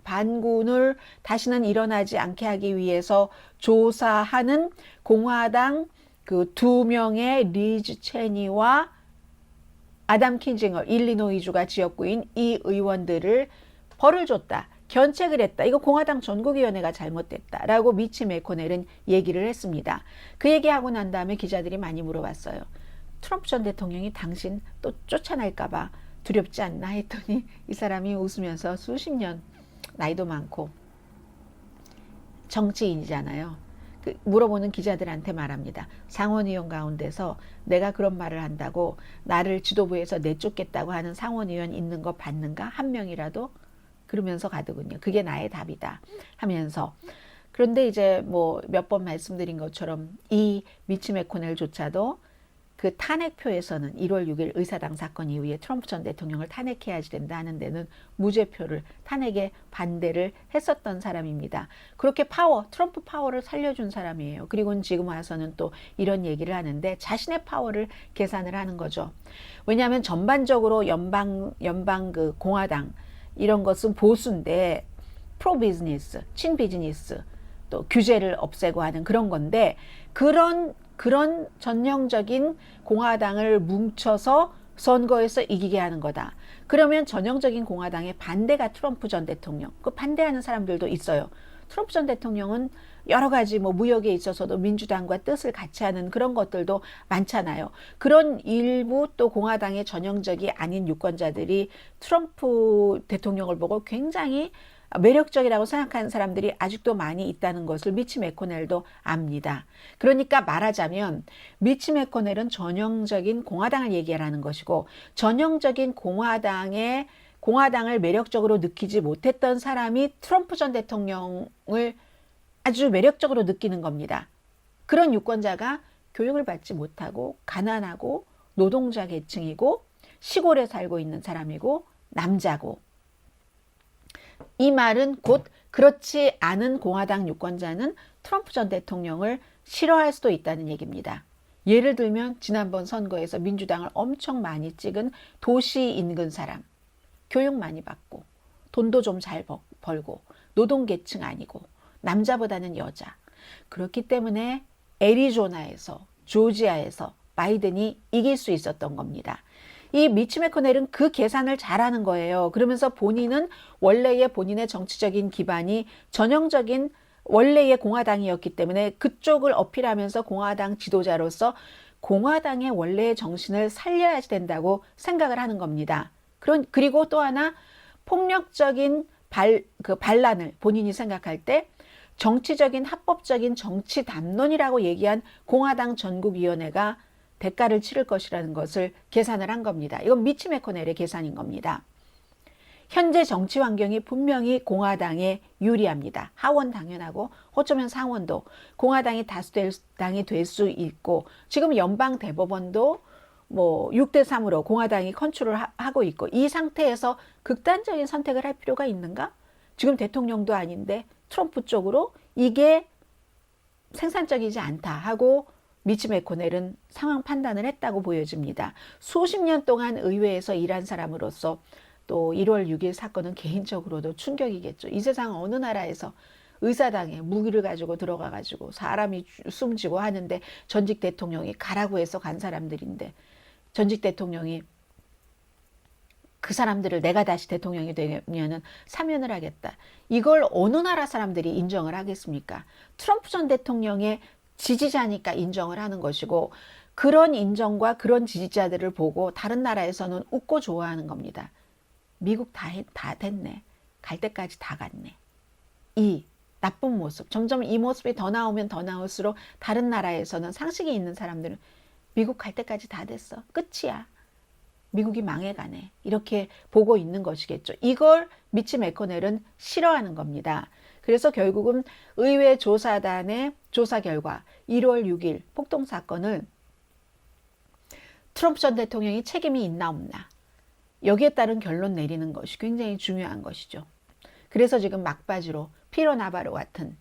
[SPEAKER 1] 반군을 다시는 일어나지 않게 하기 위해서 조사하는 공화당 그 두 명의 리즈 체니와 아담 킨징어, 일리노이주가 지역구인 이 의원들을 벌을 줬다, 견책을 했다. 이거 공화당 전국위원회가 잘못됐다라고 미치 매코넬은 얘기를 했습니다. 그 얘기하고 난 다음에 기자들이 많이 물어봤어요. 트럼프 전 대통령이 당신 또 쫓아날까 봐 두렵지 않나 했더니 이 사람이 웃으면서 수십 년, 나이도 많고 정치인이잖아요. 물어보는 기자들한테 말합니다. 상원의원 가운데서 내가 그런 말을 한다고 나를 지도부에서 내쫓겠다고 하는 상원의원 있는 거 봤는가? 한 명이라도? 그러면서 가더군요. 그게 나의 답이다 하면서. 그런데 이제 뭐 몇 번 말씀드린 것처럼 이 미치 매코넬조차도 그 탄핵표에서는 1월 6일 의사당 사건 이후에 트럼프 전 대통령을 탄핵해야지 된다 하는 데는 무죄표를 탄핵에 반대를 했었던 사람입니다. 그렇게 트럼프 파워를 살려준 사람이에요. 그리고 지금 와서는 또 이런 얘기를 하는데 자신의 파워를 계산을 하는 거죠. 왜냐하면 전반적으로 연방 그 공화당 이런 것은 보수인데 프로 비즈니스, 친 비즈니스, 또 규제를 없애고 하는 그런 건데 그런 전형적인 공화당을 뭉쳐서 선거에서 이기게 하는 거다. 그러면 전형적인 공화당의 반대가 트럼프 전 대통령. 그 반대하는 사람들도 있어요. 트럼프 전 대통령은 여러 가지 뭐 무역에 있어서도 민주당과 뜻을 같이 하는 그런 것들도 많잖아요. 그런 일부 또 공화당의 전형적이 아닌 유권자들이 트럼프 대통령을 보고 굉장히 매력적이라고 생각하는 사람들이 아직도 많이 있다는 것을 미치 매코넬도 압니다. 그러니까 말하자면 미치 매코넬은 전형적인 공화당을 얘기하라는 것이고 전형적인 공화당을 매력적으로 느끼지 못했던 사람이 트럼프 전 대통령을 아주 매력적으로 느끼는 겁니다. 그런 유권자가 교육을 받지 못하고 가난하고 노동자 계층이고 시골에 살고 있는 사람이고 남자고 이 말은 곧 그렇지 않은 공화당 유권자는 트럼프 전 대통령을 싫어할 수도 있다는 얘기입니다. 예를 들면 지난번 선거에서 민주당을 엄청 많이 찍은 도시 인근 사람, 교육 많이 받고 돈도 좀 잘 벌고 노동계층 아니고 남자보다는 여자. 그렇기 때문에 애리조나에서 조지아에서 바이든이 이길 수 있었던 겁니다. 이 미치 매코넬은 그 계산을 잘하는 거예요. 그러면서 본인은 원래의 본인의 정치적인 기반이 전형적인 원래의 공화당이었기 때문에 그쪽을 어필하면서 공화당 지도자로서 공화당의 원래의 정신을 살려야 된다고 생각을 하는 겁니다. 그리고 또 하나 폭력적인 반란을 본인이 생각할 때 정치적인 합법적인 정치 담론이라고 얘기한 공화당 전국위원회가 대가를 치를 것이라는 것을 계산을 한 겁니다. 이건 미치 매코넬의 계산인 겁니다. 현재 정치 환경이 분명히 공화당에 유리합니다. 하원 당연하고 어쩌면 상원도 공화당이 다수당이 될 수 있고 지금 연방 대법원도 뭐 6대3으로 공화당이 컨트롤 하고 있고 이 상태에서 극단적인 선택을 할 필요가 있는가? 지금 대통령도 아닌데 트럼프 쪽으로 이게 생산적이지 않다 하고 미치 매코넬은 상황 판단을 했다고 보여집니다. 수십 년 동안 의회에서 일한 사람으로서 또 1월 6일 사건은 개인적으로도 충격이겠죠. 이 세상 어느 나라에서 의사당에 무기를 가지고 들어가가지고 사람이 숨지고 하는데 전직 대통령이 가라고 해서 간 사람들인데 전직 대통령이 그 사람들을 내가 다시 대통령이 되면은 사면을 하겠다. 이걸 어느 나라 사람들이 인정을 하겠습니까? 트럼프 전 대통령의 지지자니까 인정을 하는 것이고 그런 인정과 그런 지지자들을 보고 다른 나라에서는 웃고 좋아하는 겁니다. 미국 다 됐네. 갈 때까지 다 갔네. 이 나쁜 모습. 점점 이 모습이 더 나오면 더 나올수록 다른 나라에서는 상식이 있는 사람들은 미국 갈 때까지 다 됐어. 끝이야. 미국이 망해가네. 이렇게 보고 있는 것이겠죠. 이걸 미치 매코넬은 싫어하는 겁니다. 그래서 결국은 의회 조사단의 조사 결과 1월 6일 폭동 사건을 트럼프 전 대통령이 책임이 있나 없나 여기에 따른 결론 내리는 것이 굉장히 중요한 것이죠. 그래서 지금 막바지로 피로 나바로 같은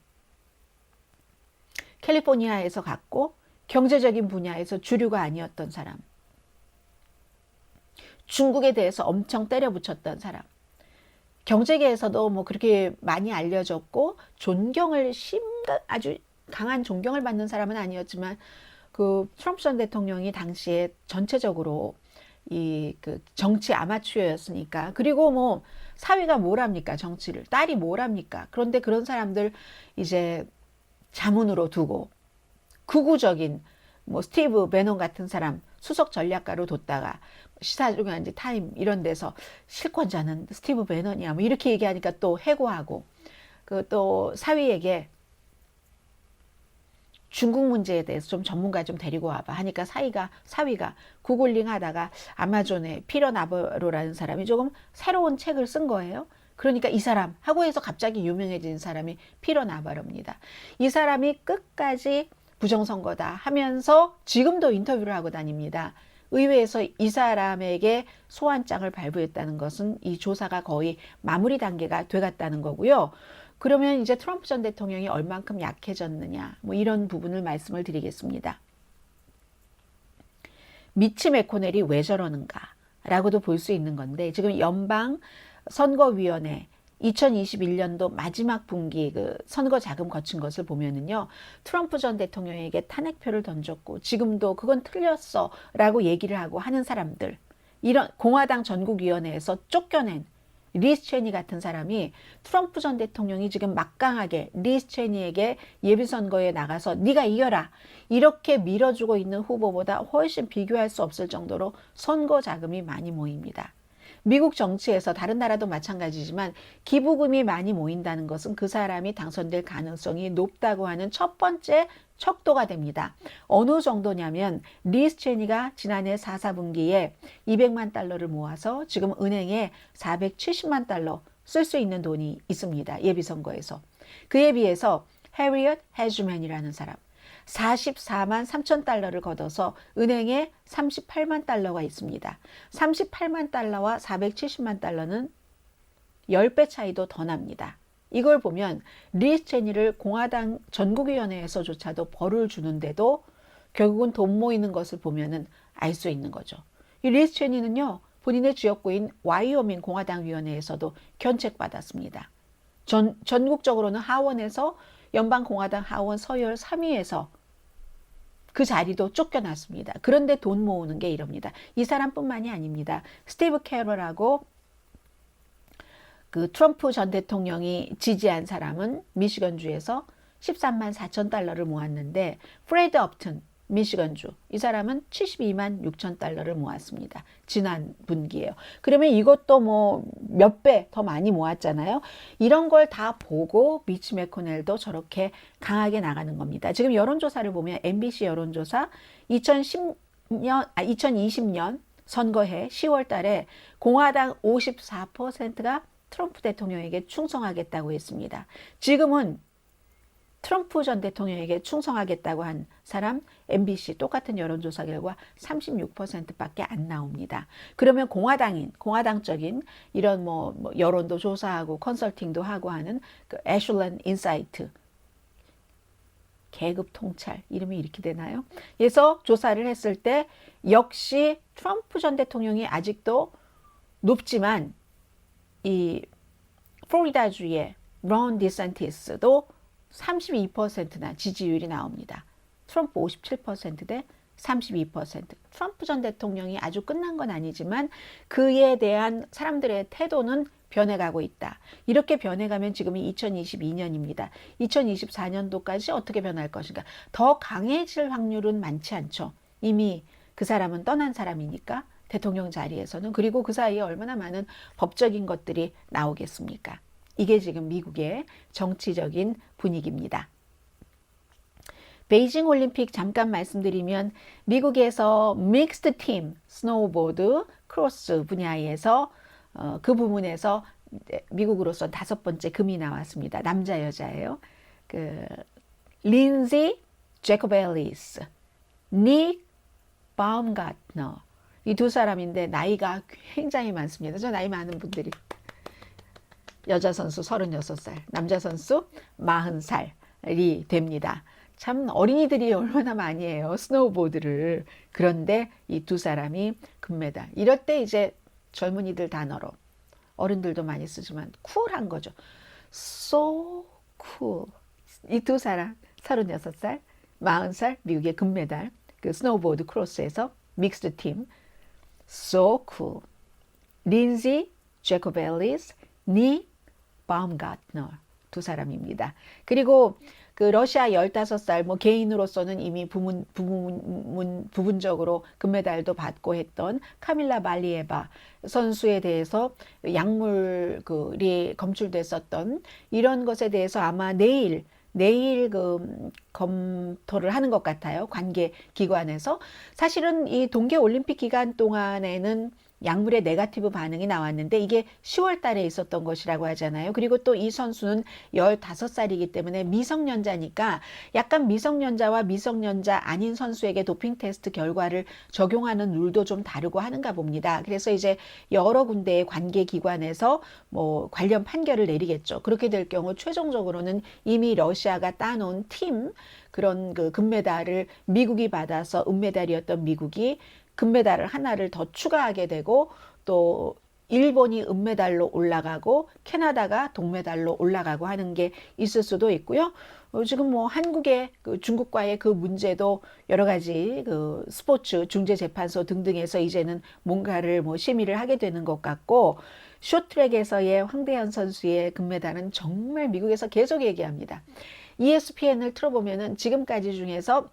[SPEAKER 1] 캘리포니아에서 갔고 경제적인 분야에서 주류가 아니었던 사람, 중국에 대해서 엄청 때려붙였던 사람, 경제계에서도 뭐 그렇게 많이 알려졌고 아주 강한 존경을 받는 사람은 아니었지만 그 트럼프 전 대통령이 당시에 전체적으로 그 정치 아마추어였으니까 그리고 뭐 사위가 뭘 합니까? 정치를 딸이 뭘 합니까? 그런데 그런 사람들 이제 자문으로 두고 극우적인 뭐 스티브 배논 같은 사람 수석 전략가로 뒀다가 시사주간지 타임 이런 데서 실권자는 스티브 배논이야 뭐 이렇게 얘기하니까 또 해고하고 그 또 사위에게 중국 문제에 대해서 좀 전문가 좀 데리고 와봐 하니까 사위가 구글링 하다가 아마존에 피터 나바로라는 사람이 조금 새로운 책을 쓴 거예요. 그러니까 이 사람 하고 해서 갑자기 유명해진 사람이 피러 나바로입니다. 이 사람이 끝까지 부정선거다 하면서 지금도 인터뷰를 하고 다닙니다. 의회에서 이 사람에게 소환장을 발부했다는 것은 이 조사가 거의 마무리 단계가 돼갔다는 거고요. 그러면 이제 트럼프 전 대통령이 얼만큼 약해졌느냐, 뭐 이런 부분을 말씀을 드리겠습니다. 미치 매코넬이 왜 저러는가 라고도 볼 수 있는 건데, 지금 연방 선거위원회 2021년도 마지막 분기 그 선거 자금 거친 것을 보면은요, 트럼프 전 대통령에게 탄핵표를 던졌고 지금도 그건 틀렸어 라고 얘기를 하고 하는 사람들, 이런 공화당 전국위원회에서 쫓겨낸 리스 체니 같은 사람이 트럼프 전 대통령이 지금 막강하게 리스 체니에게 예비선거에 나가서 네가 이겨라 이렇게 밀어주고 있는 후보보다 훨씬 비교할 수 없을 정도로 선거 자금이 많이 모입니다. 미국 정치에서 다른 나라도 마찬가지지만 기부금이 많이 모인다는 것은 그 사람이 당선될 가능성이 높다고 하는 첫 번째 척도가 됩니다. 어느 정도냐면 리스 체니가 지난해 4, 4분기에 200만 달러를 모아서 지금 은행에 470만 달러 쓸 수 있는 돈이 있습니다. 예비선거에서. 그에 비해서 해리엇 해즈맨이라는 사람 44만 3천 달러를 걷어서 은행에 38만 달러가 있습니다. 38만 달러와 470만 달러는 10배 차이도 더 납니다. 이걸 보면 리스 체니를 공화당 전국위원회에서조차도 벌을 주는데도 결국은 돈 모이는 것을 보면은 알 수 있는 거죠. 이 리스 체니는요, 본인의 지역구인 와이오밍 공화당 위원회에서도 견책받았습니다. 전국적으로는 하원에서 연방 공화당 하원 서열 3위에서 그 자리도 쫓겨났습니다. 그런데 돈 모으는 게 이럽니다. 이 사람뿐만이 아닙니다. 스티브 캐럴하고 그 트럼프 전 대통령이 지지한 사람은 미시건주에서 13만 4천 달러를 모았는데, 프레드 업튼 미시건주 이 사람은 72만 6천 달러를 모았습니다. 지난 분기에요. 그러면 이것도 뭐 몇 배 더 많이 모았잖아요. 이런 걸 다 보고 미치 매코넬도 저렇게 강하게 나가는 겁니다. 지금 여론조사를 보면 MBC 여론조사 2020년 선거해 10월 달에 공화당 54%가 트럼프 대통령에게 충성하겠다고 했습니다. 지금은 트럼프 전 대통령에게 충성하겠다고 한 사람 MBC 똑같은 여론조사 결과 36%밖에 안 나옵니다. 그러면 공화당적인 이런 뭐 여론도 조사하고 컨설팅도 하고 하는 그 애슐런 인사이트 계급 통찰 이름이 이렇게 되나요? 그래서 조사를 했을 때 역시 트럼프 전 대통령이 아직도 높지만 이 플로리다주의 론 디샌티스도 32%나 지지율이 나옵니다. 트럼프 57%대 32%. 트럼프 전 대통령이 아주 끝난 건 아니지만 그에 대한 사람들의 태도는 변해가고 있다. 이렇게 변해가면 지금이 2022년입니다. 2024년도까지 어떻게 변할 것인가. 더 강해질 확률은 많지 않죠. 이미 그 사람은 떠난 사람이니까 대통령 자리에서는. 그리고 그 사이에 얼마나 많은 법적인 것들이 나오겠습니까? 이게 지금 미국의 정치적인 분위기입니다. 베이징 올림픽 잠깐 말씀드리면 미국에서 믹스드 팀 스노우보드 크로스 분야에서 그 부문에서 미국으로서 5번째 금이 나왔습니다. 남자 여자예요. 그 린지 제코벨리스, 닉 바움가트너 이 두 사람인데 나이가 굉장히 많습니다. 저 나이 많은 분들이 여자 선수 36살, 남자 선수 40살이 됩니다. 참 어린이들이 얼마나 많이 해요, 스노우보드를. 그런데 이 두 사람이 금메달. 이럴 때 이제 젊은이들 단어로 어른들도 많이 쓰지만 쿨한 거죠. So cool. 이 두 사람 36살, 40살 미국의 금메달 그 스노우보드 크로스에서 믹스드 팀 So cool. 린지 제코벨리스, 닉 바움가트너 두 사람입니다. 그리고 그 러시아 15살 뭐 개인으로서는 이미 부분적으로 금메달도 받고 했던 카밀라 발리에바 선수에 대해서 약물이 검출됐었던 이런 것에 대해서 아마 내일 그 검토를 하는 것 같아요. 관계 기관에서. 사실은 이 동계 올림픽 기간 동안에는 약물의 네거티브 반응이 나왔는데 이게 10월 달에 있었던 것이라고 하잖아요. 그리고 또 이 선수는 15살이기 때문에 미성년자니까 약간 미성년자와 미성년자 아닌 선수에게 도핑 테스트 결과를 적용하는 룰도 좀 다르고 하는가 봅니다. 그래서 이제 여러 군데의 관계기관에서 뭐 관련 판결을 내리겠죠. 그렇게 될 경우 최종적으로는 이미 러시아가 따놓은 팀 그런 그 금메달을 미국이 받아서 은메달이었던 미국이 금메달을 하나를 더 추가하게 되고 또 일본이 은메달로 올라가고 캐나다가 동메달로 올라가고 하는 게 있을 수도 있고요. 지금 뭐 한국의 그 중국과의 그 문제도 여러 가지 그 스포츠 중재재판소 등등에서 이제는 뭔가를 뭐 심의를 하게 되는 것 같고 쇼트트랙에서의 황대현 선수의 금메달은 정말 미국에서 계속 얘기합니다. ESPN을 틀어보면은 지금까지 중에서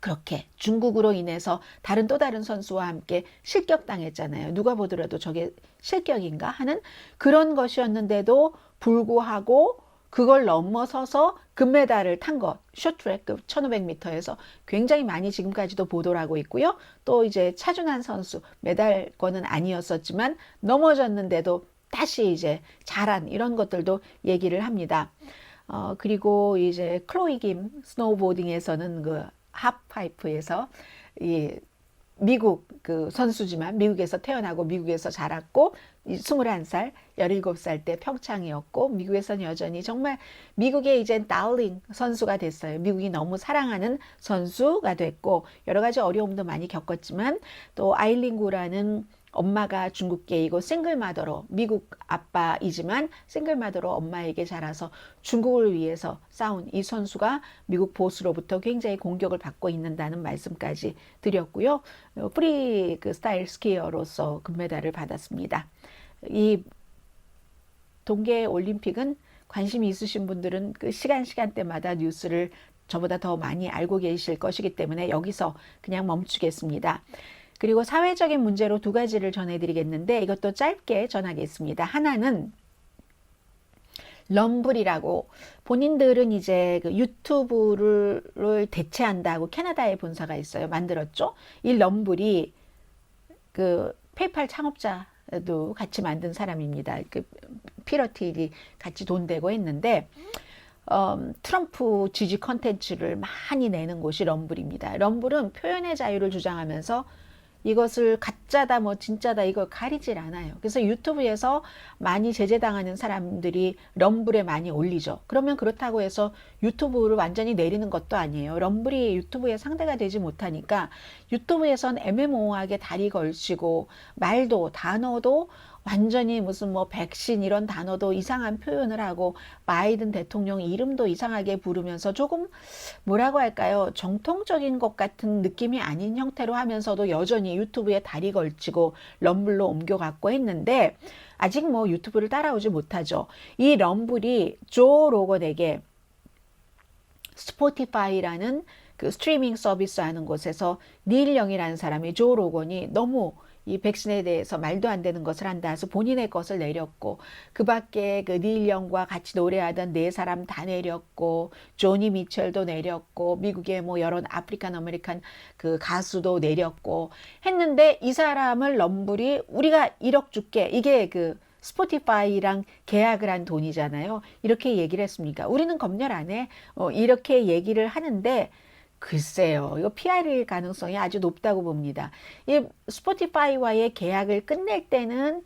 [SPEAKER 1] 그렇게 중국으로 인해서 또 다른 선수와 함께 실격당했잖아요. 누가 보더라도 저게 실격인가 하는 그런 것이었는데도 불구하고 그걸 넘어서서 금메달을 탄 것, 쇼트트랙 1500m에서 굉장히 많이 지금까지도 보도를 하고 있고요. 또 이제 차준환 선수 메달권은 아니었었지만 넘어졌는데도 다시 이제 잘한 이런 것들도 얘기를 합니다. 그리고 이제 클로이 김 스노우보딩에서는 그 하프파이프에서 이 미국 그 선수지만 미국에서 태어나고 미국에서 자랐고 21살, 17살 때 평창이었고 미국에서는 여전히 정말 미국의 이제 달링 선수가 됐어요. 미국이 너무 사랑하는 선수가 됐고 여러 가지 어려움도 많이 겪었지만 또 아일린 구라는 엄마가 중국계이고 싱글마더로 미국 아빠이지만 싱글마더로 엄마에게 자라서 중국을 위해서 싸운 이 선수가 미국 보수로부터 굉장히 공격을 받고 있는다는 말씀까지 드렸고요. 프리 그 스타일 스키어로서 금메달을 받았습니다. 이 동계 올림픽은 관심이 있으신 분들은 그 시간대마다 뉴스를 저보다 더 많이 알고 계실 것이기 때문에 여기서 그냥 멈추겠습니다. 그리고 사회적인 문제로 두 가지를 전해드리겠는데 이것도 짧게 전하겠습니다. 하나는 럼블이라고 본인들은 이제 그 유튜브를 대체한다고 캐나다에 본사가 있어요. 만들었죠. 이 럼블이 그 페이팔 창업자도 같이 만든 사람입니다. 그 피러틸이 같이 돈 대고 했는데 트럼프 지지 컨텐츠를 많이 내는 곳이 럼블입니다. 럼블은 표현의 자유를 주장하면서 이것을 가짜다 뭐 진짜다 이걸 가리질 않아요. 그래서 유튜브에서 많이 제재당하는 사람들이 럼블에 많이 올리죠. 그러면 그렇다고 해서 유튜브를 완전히 내리는 것도 아니에요. 럼블이 유튜브에 상대가 되지 못하니까 유튜브에선 애매모호하게 다리 걸치고 말도 단어도 완전히 무슨 뭐 백신 이런 단어도 이상한 표현을 하고 바이든 대통령 이름도 이상하게 부르면서 조금 뭐라고 할까요? 정통적인 것 같은 느낌이 아닌 형태로 하면서도 여전히 유튜브에 다리 걸치고 럼블로 옮겨갔고 했는데 아직 뭐 유튜브를 따라오지 못하죠. 이 럼블이 조 로건에게 스포티파이라는 그 스트리밍 서비스 하는 곳에서 닐 영이라는 사람이 조 로건이 너무 이 백신에 대해서 말도 안 되는 것을 한다 해서 본인의 것을 내렸고 그 밖에 그 닐 영과 같이 노래하던 네 사람 다 내렸고 조니 미첼도 내렸고 미국의 뭐 여러 아프리칸 아메리칸 그 가수도 내렸고 했는데 이 사람을 럼블이 우리가 1억 줄게 이게 그 스포티파이랑 계약을 한 돈이잖아요. 이렇게 얘기를 했습니까? 우리는 검열 안 해. 이렇게 얘기를 하는데 글쎄요. 이거 PR일 가능성이 아주 높다고 봅니다. 이 스포티파이와의 계약을 끝낼 때는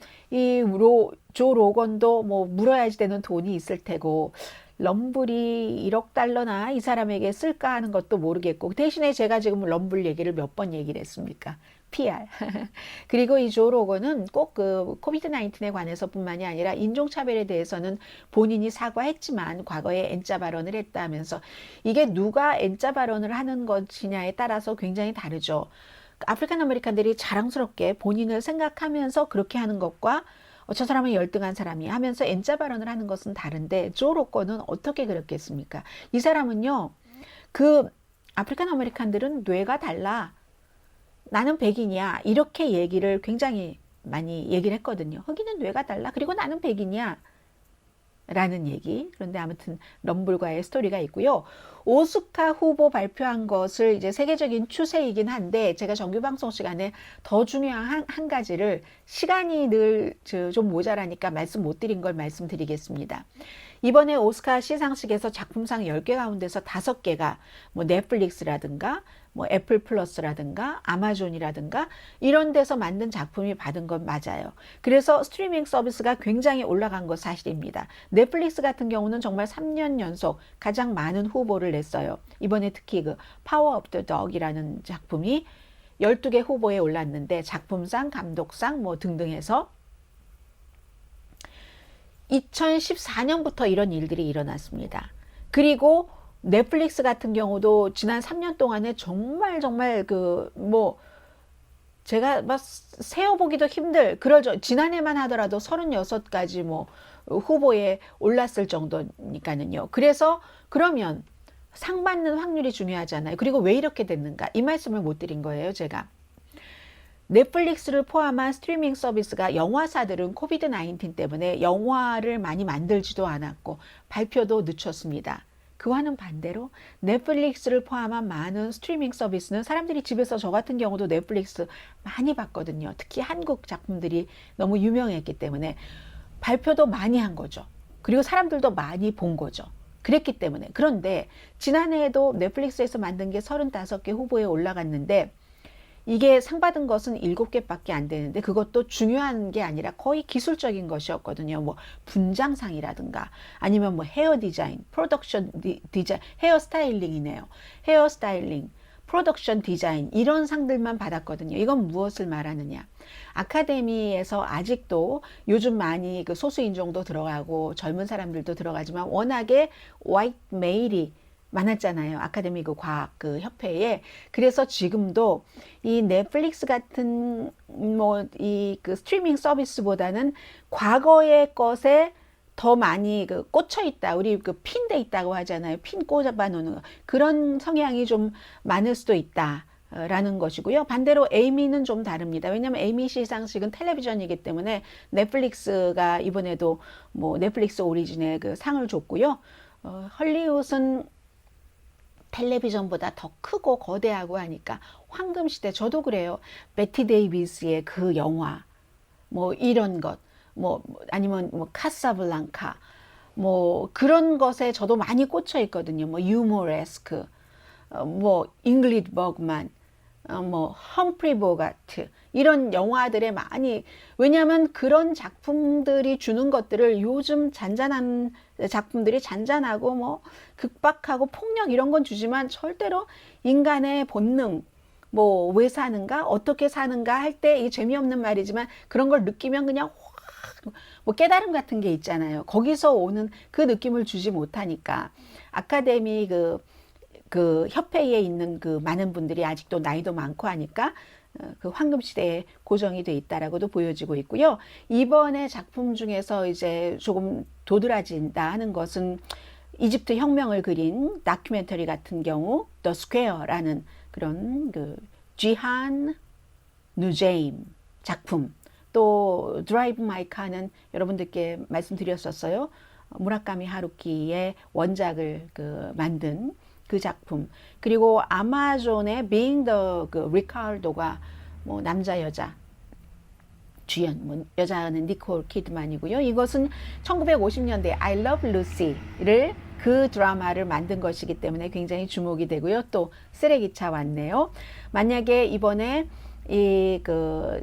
[SPEAKER 1] 조 로건도 뭐 물어야지 되는 돈이 있을 테고 럼블이 1억 달러나 이 사람에게 쓸까 하는 것도 모르겠고 대신에 제가 지금 럼블 얘기를 몇 번 얘기를 했습니까? PR. 그리고 이 조 로건은 꼭 그 코비드 19에 관해서뿐만이 아니라 인종차별에 대해서는 본인이 사과했지만 과거에 N자 발언을 했다면서 이게 누가 N자 발언을 하는 것이냐에 따라서 굉장히 다르죠. 아프리칸 아메리칸들이 자랑스럽게 본인을 생각하면서 그렇게 하는 것과 저 사람은 열등한 사람이 하면서 N자 발언을 하는 것은 다른데 조 로건은 어떻게 그랬겠습니까? 이 사람은요. 그 아프리칸 아메리칸들은 뇌가 달라. 나는 백인이야. 이렇게 얘기를 굉장히 많이 얘기를 했거든요. 흑인은 뇌가 달라. 그리고 나는 백인이야. 라는 얘기. 그런데 아무튼 럼블과의 스토리가 있고요. 오스카 후보 발표한 것을 이제 세계적인 추세이긴 한데 제가 정규 방송 시간에 더 중요한 한 가지를 시간이 늘 좀 모자라니까 말씀 못 드린 걸 말씀드리겠습니다. 이번에 오스카 시상식에서 작품상 10개 가운데서 5개가 뭐 넷플릭스라든가 뭐 애플 플러스라든가 아마존이라든가 이런 데서 만든 작품이 받은 건 맞아요. 그래서 스트리밍 서비스가 굉장히 올라간 것 사실입니다. 넷플릭스 같은 경우는 정말 3년 연속 가장 많은 후보를 냈어요. 이번에 특히 그 파워 오브 더 덕이라는 작품이 12개 후보에 올랐는데 작품상, 감독상 뭐 등등 해서 2014년부터 이런 일들이 일어났습니다. 그리고 넷플릭스 같은 경우도 지난 3년 동안에 정말 그 뭐 제가 막 세어보기도 힘들 그러죠. 지난해만 하더라도 36가지 뭐 후보에 올랐을 정도니까는요. 그래서 그러면 상 받는 확률이 중요하잖아요. 그리고 왜 이렇게 됐는가? 이 말씀을 못 드린 거예요, 제가. 넷플릭스를 포함한 스트리밍 서비스가 영화사들은 코비드 19 때문에 영화를 많이 만들지도 않았고 발표도 늦췄습니다. 그와는 반대로 넷플릭스를 포함한 많은 스트리밍 서비스는 사람들이 집에서 저 같은 경우도 넷플릭스 많이 봤거든요. 특히 한국 작품들이 너무 유명했기 때문에 발표도 많이 한 거죠. 그리고 사람들도 많이 본 거죠. 그랬기 때문에. 그런데 지난해에도 넷플릭스에서 만든 게 35개 후보에 올라갔는데 이게 상 받은 것은 7개밖에 안 되는데 그것도 중요한 게 아니라 거의 기술적인 것이었거든요. 뭐 분장상이라든가 아니면 뭐 헤어 디자인, 프로덕션 디자인, 헤어 스타일링이네요. 헤어 스타일링, 프로덕션 디자인 이런 상들만 받았거든요. 이건 무엇을 말하느냐? 아카데미에서 아직도 요즘 많이 그 소수인종도 들어가고 젊은 사람들도 들어가지만 워낙에 화이트 메일이 많았잖아요. 아카데미 그 과학 그 협회에. 그래서 지금도 이 넷플릭스 같은 뭐 이 그 스트리밍 서비스보다는 과거의 것에 더 많이 그 꽂혀 있다. 우리 그 핀돼 있다고 하잖아요. 핀 꽂아 놓는 그런 성향이 좀 많을 수도 있다. 라는 것이고요. 반대로 에이미는 좀 다릅니다. 왜냐하면 에이미 시상식은 텔레비전이기 때문에 넷플릭스가 이번에도 뭐 넷플릭스 오리진의 그 상을 줬고요. 헐리우드는 텔레비전보다 더 크고 거대하고 하니까 황금시대 저도 그래요. 베티 데이비스의 그 영화 뭐 이런 것 뭐 아니면 뭐 카사블랑카 뭐 그런 것에 저도 많이 꽂혀 있거든요. 뭐 유머레스크 뭐 잉글리드 버그만 뭐 험프리 보가트 이런 영화들에 많이 왜냐하면 그런 작품들이 주는 것들을 요즘 잔잔한 작품들이 잔잔하고 뭐 극박하고 폭력 이런 건 주지만 절대로 인간의 본능 뭐 왜 사는가 어떻게 사는가 할 때 이 재미없는 말이지만 그런 걸 느끼면 그냥 확 뭐 깨달음 같은 게 있잖아요. 거기서 오는 그 느낌을 주지 못하니까 아카데미 그 협회에 있는 그 많은 분들이 아직도 나이도 많고 하니까 그 황금시대에 고정이 돼 있다라고도 보여지고 있고요. 이번에 작품 중에서 이제 조금 도드라진다 하는 것은 이집트 혁명을 그린 다큐멘터리 같은 경우 The Square라는 그런 그 지한 누제임 작품 또 드라이브 마이 카는 여러분들께 말씀드렸었어요. 무라카미 하루키의 원작을 그 만든 그 작품 그리고 아마존의 Being the 그 리카르도가 뭐 남자 여자 주연 뭐 여자는 니콜 키드만이고요. 이것은 1950년대 I Love Lucy를 그 드라마를 만든 것이기 때문에 굉장히 주목이 되고요. 또 쓰레기차 왔네요. 만약에 이번에 이 그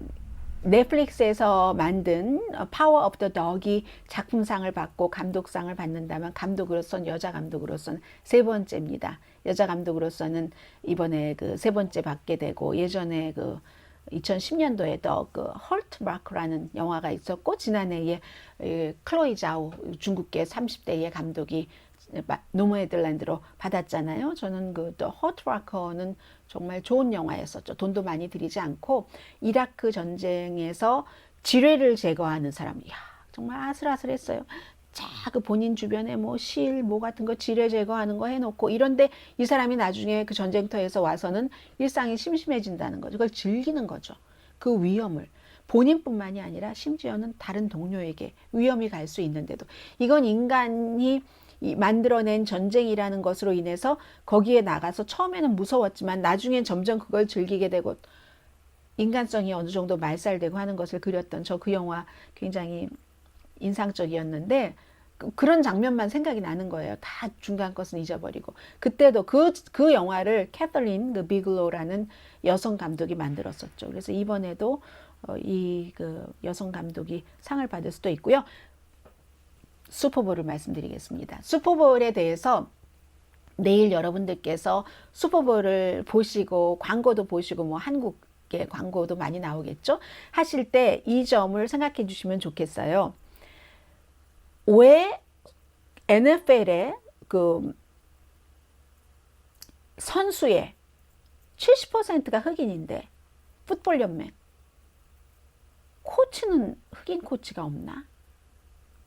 [SPEAKER 1] 넷플릭스에서 만든 파워 오브 더 덕이 작품상을 받고 감독상을 받는다면 감독으로서는 여자 감독으로서는 3번째입니다. 여자 감독으로서는 이번에 그 3번째 받게 되고 예전에 그 2010년도에 그 헐트 마크라는 영화가 있었고 지난해에 클로이 자오 중국계 30대의 감독이 노매들랜드로 받았잖아요. 저는 그 허트라커는 정말 좋은 영화였었죠. 돈도 많이 들이지 않고 이라크 전쟁에서 지뢰를 제거하는 사람, 이야 정말 아슬아슬했어요. 그 본인 주변에 뭐 실, 뭐 같은 거 지뢰 제거하는 거 해놓고 이런데 이 사람이 나중에 그 전쟁터에서 와서는 일상이 심심해진다는 거죠. 그걸 즐기는 거죠. 그 위험을. 본인뿐만이 아니라 심지어는 다른 동료에게 위험이 갈 수 있는데도 이건 인간이 만들어낸 전쟁이라는 것으로 인해서 거기에 나가서 처음에는 무서웠지만 나중엔 점점 그걸 즐기게 되고 인간성이 어느 정도 말살되고 하는 것을 그렸던 저 그 영화 굉장히 인상적이었는데 그런 장면만 생각이 나는 거예요. 다 중간 것은 잊어버리고. 그때도 그 영화를 캐서린 그 비글로라는 여성 감독이 만들었었죠. 그래서 이번에도 이 그 여성 감독이 상을 받을 수도 있고요. 슈퍼볼을 말씀드리겠습니다. 슈퍼볼에 대해서 내일 여러분들께서 슈퍼볼을 보시고 광고도 보시고 뭐 한국의 광고도 많이 나오겠죠. 하실 때 이 점을 생각해 주시면 좋겠어요. 왜 NFL의 그 선수의 70%가 흑인인데 풋볼 연맹 코치는 흑인 코치가 없나?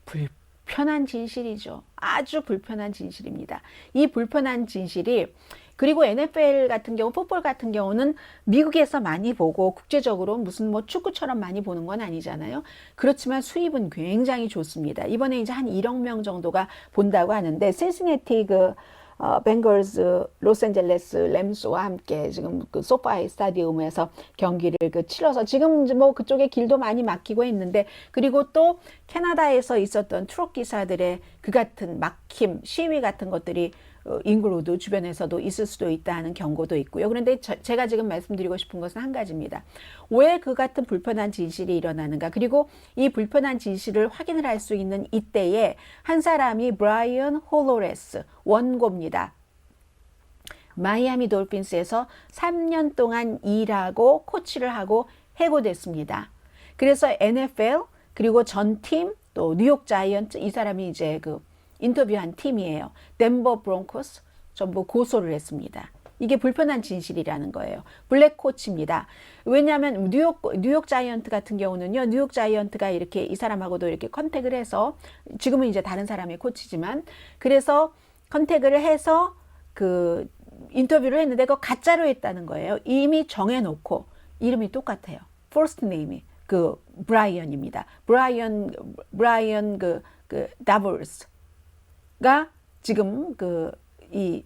[SPEAKER 1] 불편한 진실이죠. 아주 불편한 진실입니다. 이 불편한 진실이 그리고 NFL 같은 경우, 풋볼 같은 경우는 미국에서 많이 보고 국제적으로 무슨 뭐 축구처럼 많이 보는 건 아니잖아요. 그렇지만 수입은 굉장히 좋습니다. 이번에 이제 한 1억 명 정도가 본다고 하는데 신시내티 벵걸스 로스앤젤레스 램스와 함께 지금 그 소파이 스타디움에서 경기를 치러서 지금 뭐 그쪽에 길도 많이 막히고 있는데 그리고 또 캐나다에서 있었던 트럭 기사들의 그 같은 막힘 시위 같은 것들이 잉글우드 주변에서도 있을 수도 있다 하는 경고도 있고요. 그런데 제가 지금 말씀드리고 싶은 것은 한 가지입니다. 왜 그 같은 불편한 진실이 일어나는가? 그리고 이 불편한 진실을 확인을 할 수 있는 이때에 한 사람이 브라이언 홀로레스 원고입니다. 마이애미 돌핀스에서 3년 동안 일하고 코치를 하고 해고됐습니다. 그래서 NFL 그리고 전 팀 또 뉴욕 자이언츠 이 사람이 이제 그 인터뷰한 팀이에요. 덴버 브론코스 전부 고소를 했습니다. 이게 불편한 진실이라는 거예요. 블랙 코치입니다. 왜냐하면 뉴욕 자이언트 같은 경우는요. 뉴욕 자이언트가 이렇게 이 사람하고도 이렇게 컨택을 해서 지금은 이제 다른 사람의 코치지만 그래서 컨택을 해서 그 인터뷰를 했는데 그거 가짜로 했다는 거예요. 이미 정해놓고 이름이 똑같아요. 퍼스트 네임이 그 브라이언입니다. 브라이언 그 다버스가 지금 이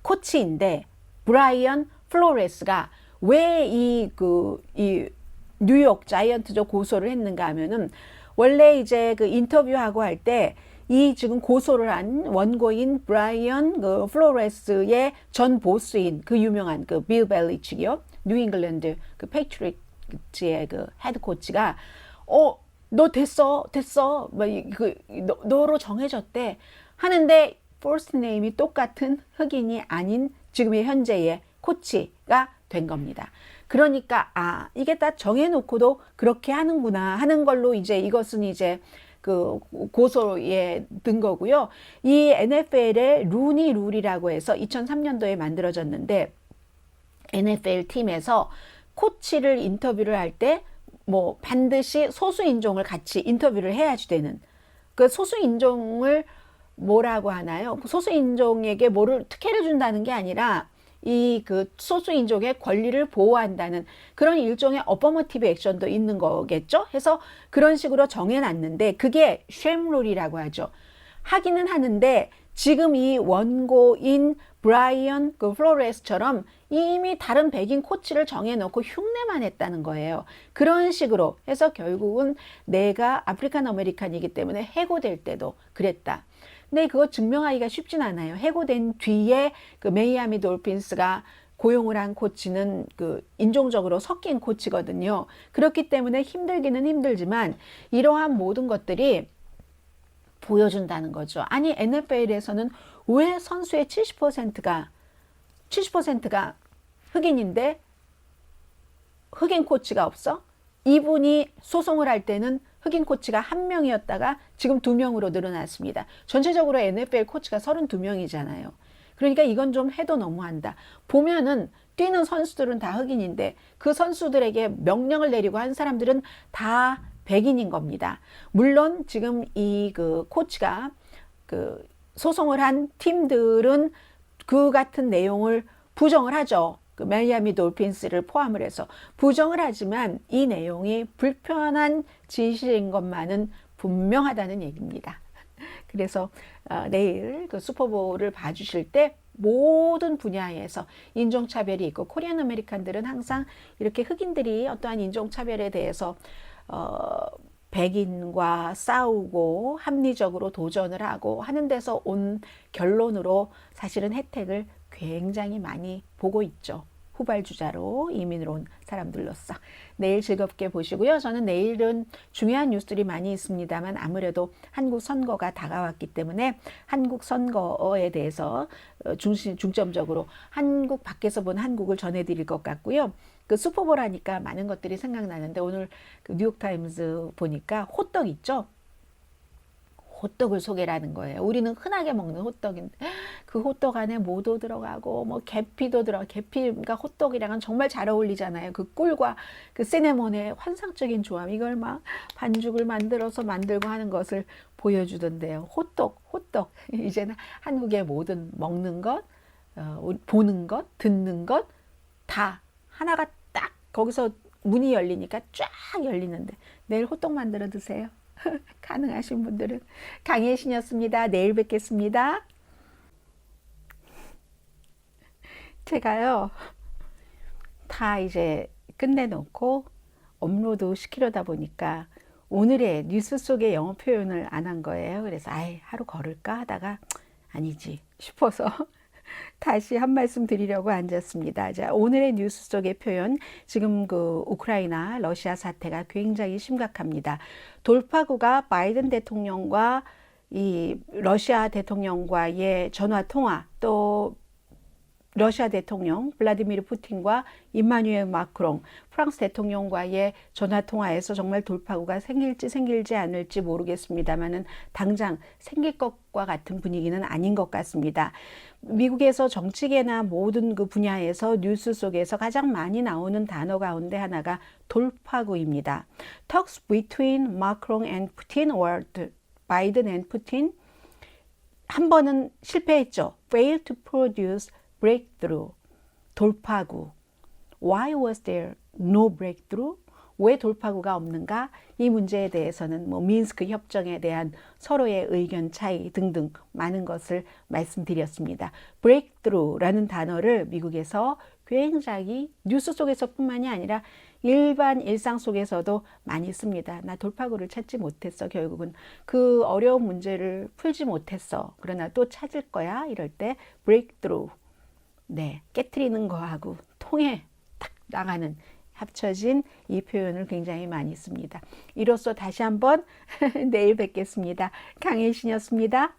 [SPEAKER 1] 코치인데 브라이언 플로레스가 왜 이 뉴욕 자이언트적 고소를 했는가 하면은 원래 이제 그 인터뷰하고 할 때 이 지금 고소를 한 원고인 브라이언 플로레스의 전 보스인 그 유명한 그 빌 벨리치기요 뉴잉글랜드 그 페이트리츠의 그 헤드 코치가 너 됐어 너로 정해졌대 하는데 퍼스트 네임이 똑같은 흑인이 아닌 지금의 현재의 코치가 된 겁니다. 그러니까 이게 다 정해놓고도 그렇게 하는구나 하는 걸로 이제 이것은 이제 그 고소에 든 거고요. 이 NFL의 루니 룰이라고 해서 2003년도에 만들어졌는데 NFL 팀에서 코치를 인터뷰를 할 때 뭐 반드시 소수 인종을 같이 인터뷰를 해야지 되는 그 소수 인종을 뭐라고 하나요? 소수 인종에게 뭐를 특혜를 준다는 게 아니라 이 그 소수 인종의 권리를 보호한다는 그런 일종의 어퍼머티브 액션도 있는 거겠죠? 해서 그런 식으로 정해놨는데 그게 쉐임룰이라고 하죠. 하기는 하는데 지금 이 원고인 브라이언 플로레스처럼 이미 다른 백인 코치를 정해놓고 흉내만 했다는 거예요. 그런 식으로 해서 결국은 내가 아프리칸 아메리칸이기 때문에 해고될 때도 그랬다. 근데 그거 증명하기가 쉽진 않아요. 해고된 뒤에 그 메이아미 돌핀스가 고용을 한 코치는 그 인종적으로 섞인 코치거든요. 그렇기 때문에 힘들기는 힘들지만 이러한 모든 것들이 보여준다는 거죠. 아니 NFL에서는 왜 선수의 70%가 흑인인데 흑인 코치가 없어? 이분이 소송을 할 때는 흑인 코치가 1명이었다가 지금 2명으로 늘어났습니다. 전체적으로 NFL 코치가 32명이잖아요. 그러니까 이건 좀 해도 너무한다. 보면은 뛰는 선수들은 다 흑인인데 그 선수들에게 명령을 내리고 한 사람들은 다 백인인 겁니다. 물론 지금 이 그 코치가 그 소송을 한 팀들은 그 같은 내용을 부정을 하죠. 그 마이애미 돌핀스를 포함을 해서 부정을 하지만 이 내용이 불편한 진실인 것만은 분명하다는 얘기입니다. 그래서 내일 그 슈퍼볼을 봐주실 때 모든 분야에서 인종차별이 있고 코리안 아메리칸들은 항상 이렇게 흑인들이 어떠한 인종차별에 대해서 백인과 싸우고 합리적으로 도전을 하고 하는 데서 온 결론으로 사실은 혜택을 굉장히 많이 보고 있죠. 후발주자로 이민을 온 사람들로서. 내일 즐겁게 보시고요. 저는 내일은 중요한 뉴스들이 많이 있습니다만 아무래도 한국 선거가 다가왔기 때문에 한국 선거에 대해서 중점적으로 한국 밖에서 본 한국을 전해드릴 것 같고요. 그 슈퍼볼 하니까 많은 것들이 생각나는데 오늘 그 뉴욕타임즈 보니까 호떡 있죠? 호떡을 소개라는 거예요. 우리는 흔하게 먹는 호떡인데 그 호떡 안에 뭐도 들어가고 뭐 계피도 계피가 호떡이랑은 정말 잘 어울리잖아요. 그 꿀과 그 시네몬의 환상적인 조합, 이걸 막 반죽을 만들어서 만들고 하는 것을 보여주던데요. 호떡 이제는 한국의 모든 먹는 것, 보는 것, 듣는 것 다 하나가 딱 거기서 문이 열리니까 쫙 열리는데 내일 호떡 만들어 드세요. 가능하신 분들은. 강혜의 신이었습니다. 내일 뵙겠습니다. 제가요 다 이제 끝내놓고 업로드 시키려다 보니까 오늘의 뉴스 속의 영어 표현을 안 한 거예요. 그래서 아예 하루 걸을까 하다가 아니지 싶어서 다시 한 말씀 드리려고 앉았습니다. 자, 오늘의 뉴스 속의 표현, 지금 그 우크라이나 러시아 사태가 굉장히 심각합니다. 돌파구가 바이든 대통령과 이 러시아 대통령과의 전화 통화, 또 러시아 대통령 블라디미르 푸틴과 임마누엘 마크롱 프랑스 대통령과의 전화 통화에서 정말 돌파구가 생길지 생길지 않을지 모르겠습니다만은 당장 생길 것과 같은 분위기는 아닌 것 같습니다. 미국에서 정치계나 모든 그 분야에서 뉴스 속에서 가장 많이 나오는 단어 가운데 하나가 돌파구입니다. Talks between Macron and Putin or Biden and Putin. 한 번은 실패했죠. Failed to produce breakthrough, 돌파구. Why was there no breakthrough? 왜 돌파구가 없는가? 이 문제에 대해서는 뭐 미인스크 협정에 대한 서로의 의견 차이 등등 많은 것을 말씀드렸습니다. breakthrough라는 단어를 미국에서 굉장히 뉴스 속에서뿐만이 아니라 일반 일상 속에서도 많이 씁니다. 나 돌파구를 찾지 못했어. 결국은 그 어려운 문제를 풀지 못했어. 그러나 또 찾을 거야. 이럴 때 breakthrough. 네, 깨트리는 거하고 통해 딱 나가는 합쳐진 이 표현을 굉장히 많이 씁니다. 이로써 다시 한번 내일 뵙겠습니다. 강혜신이었습니다.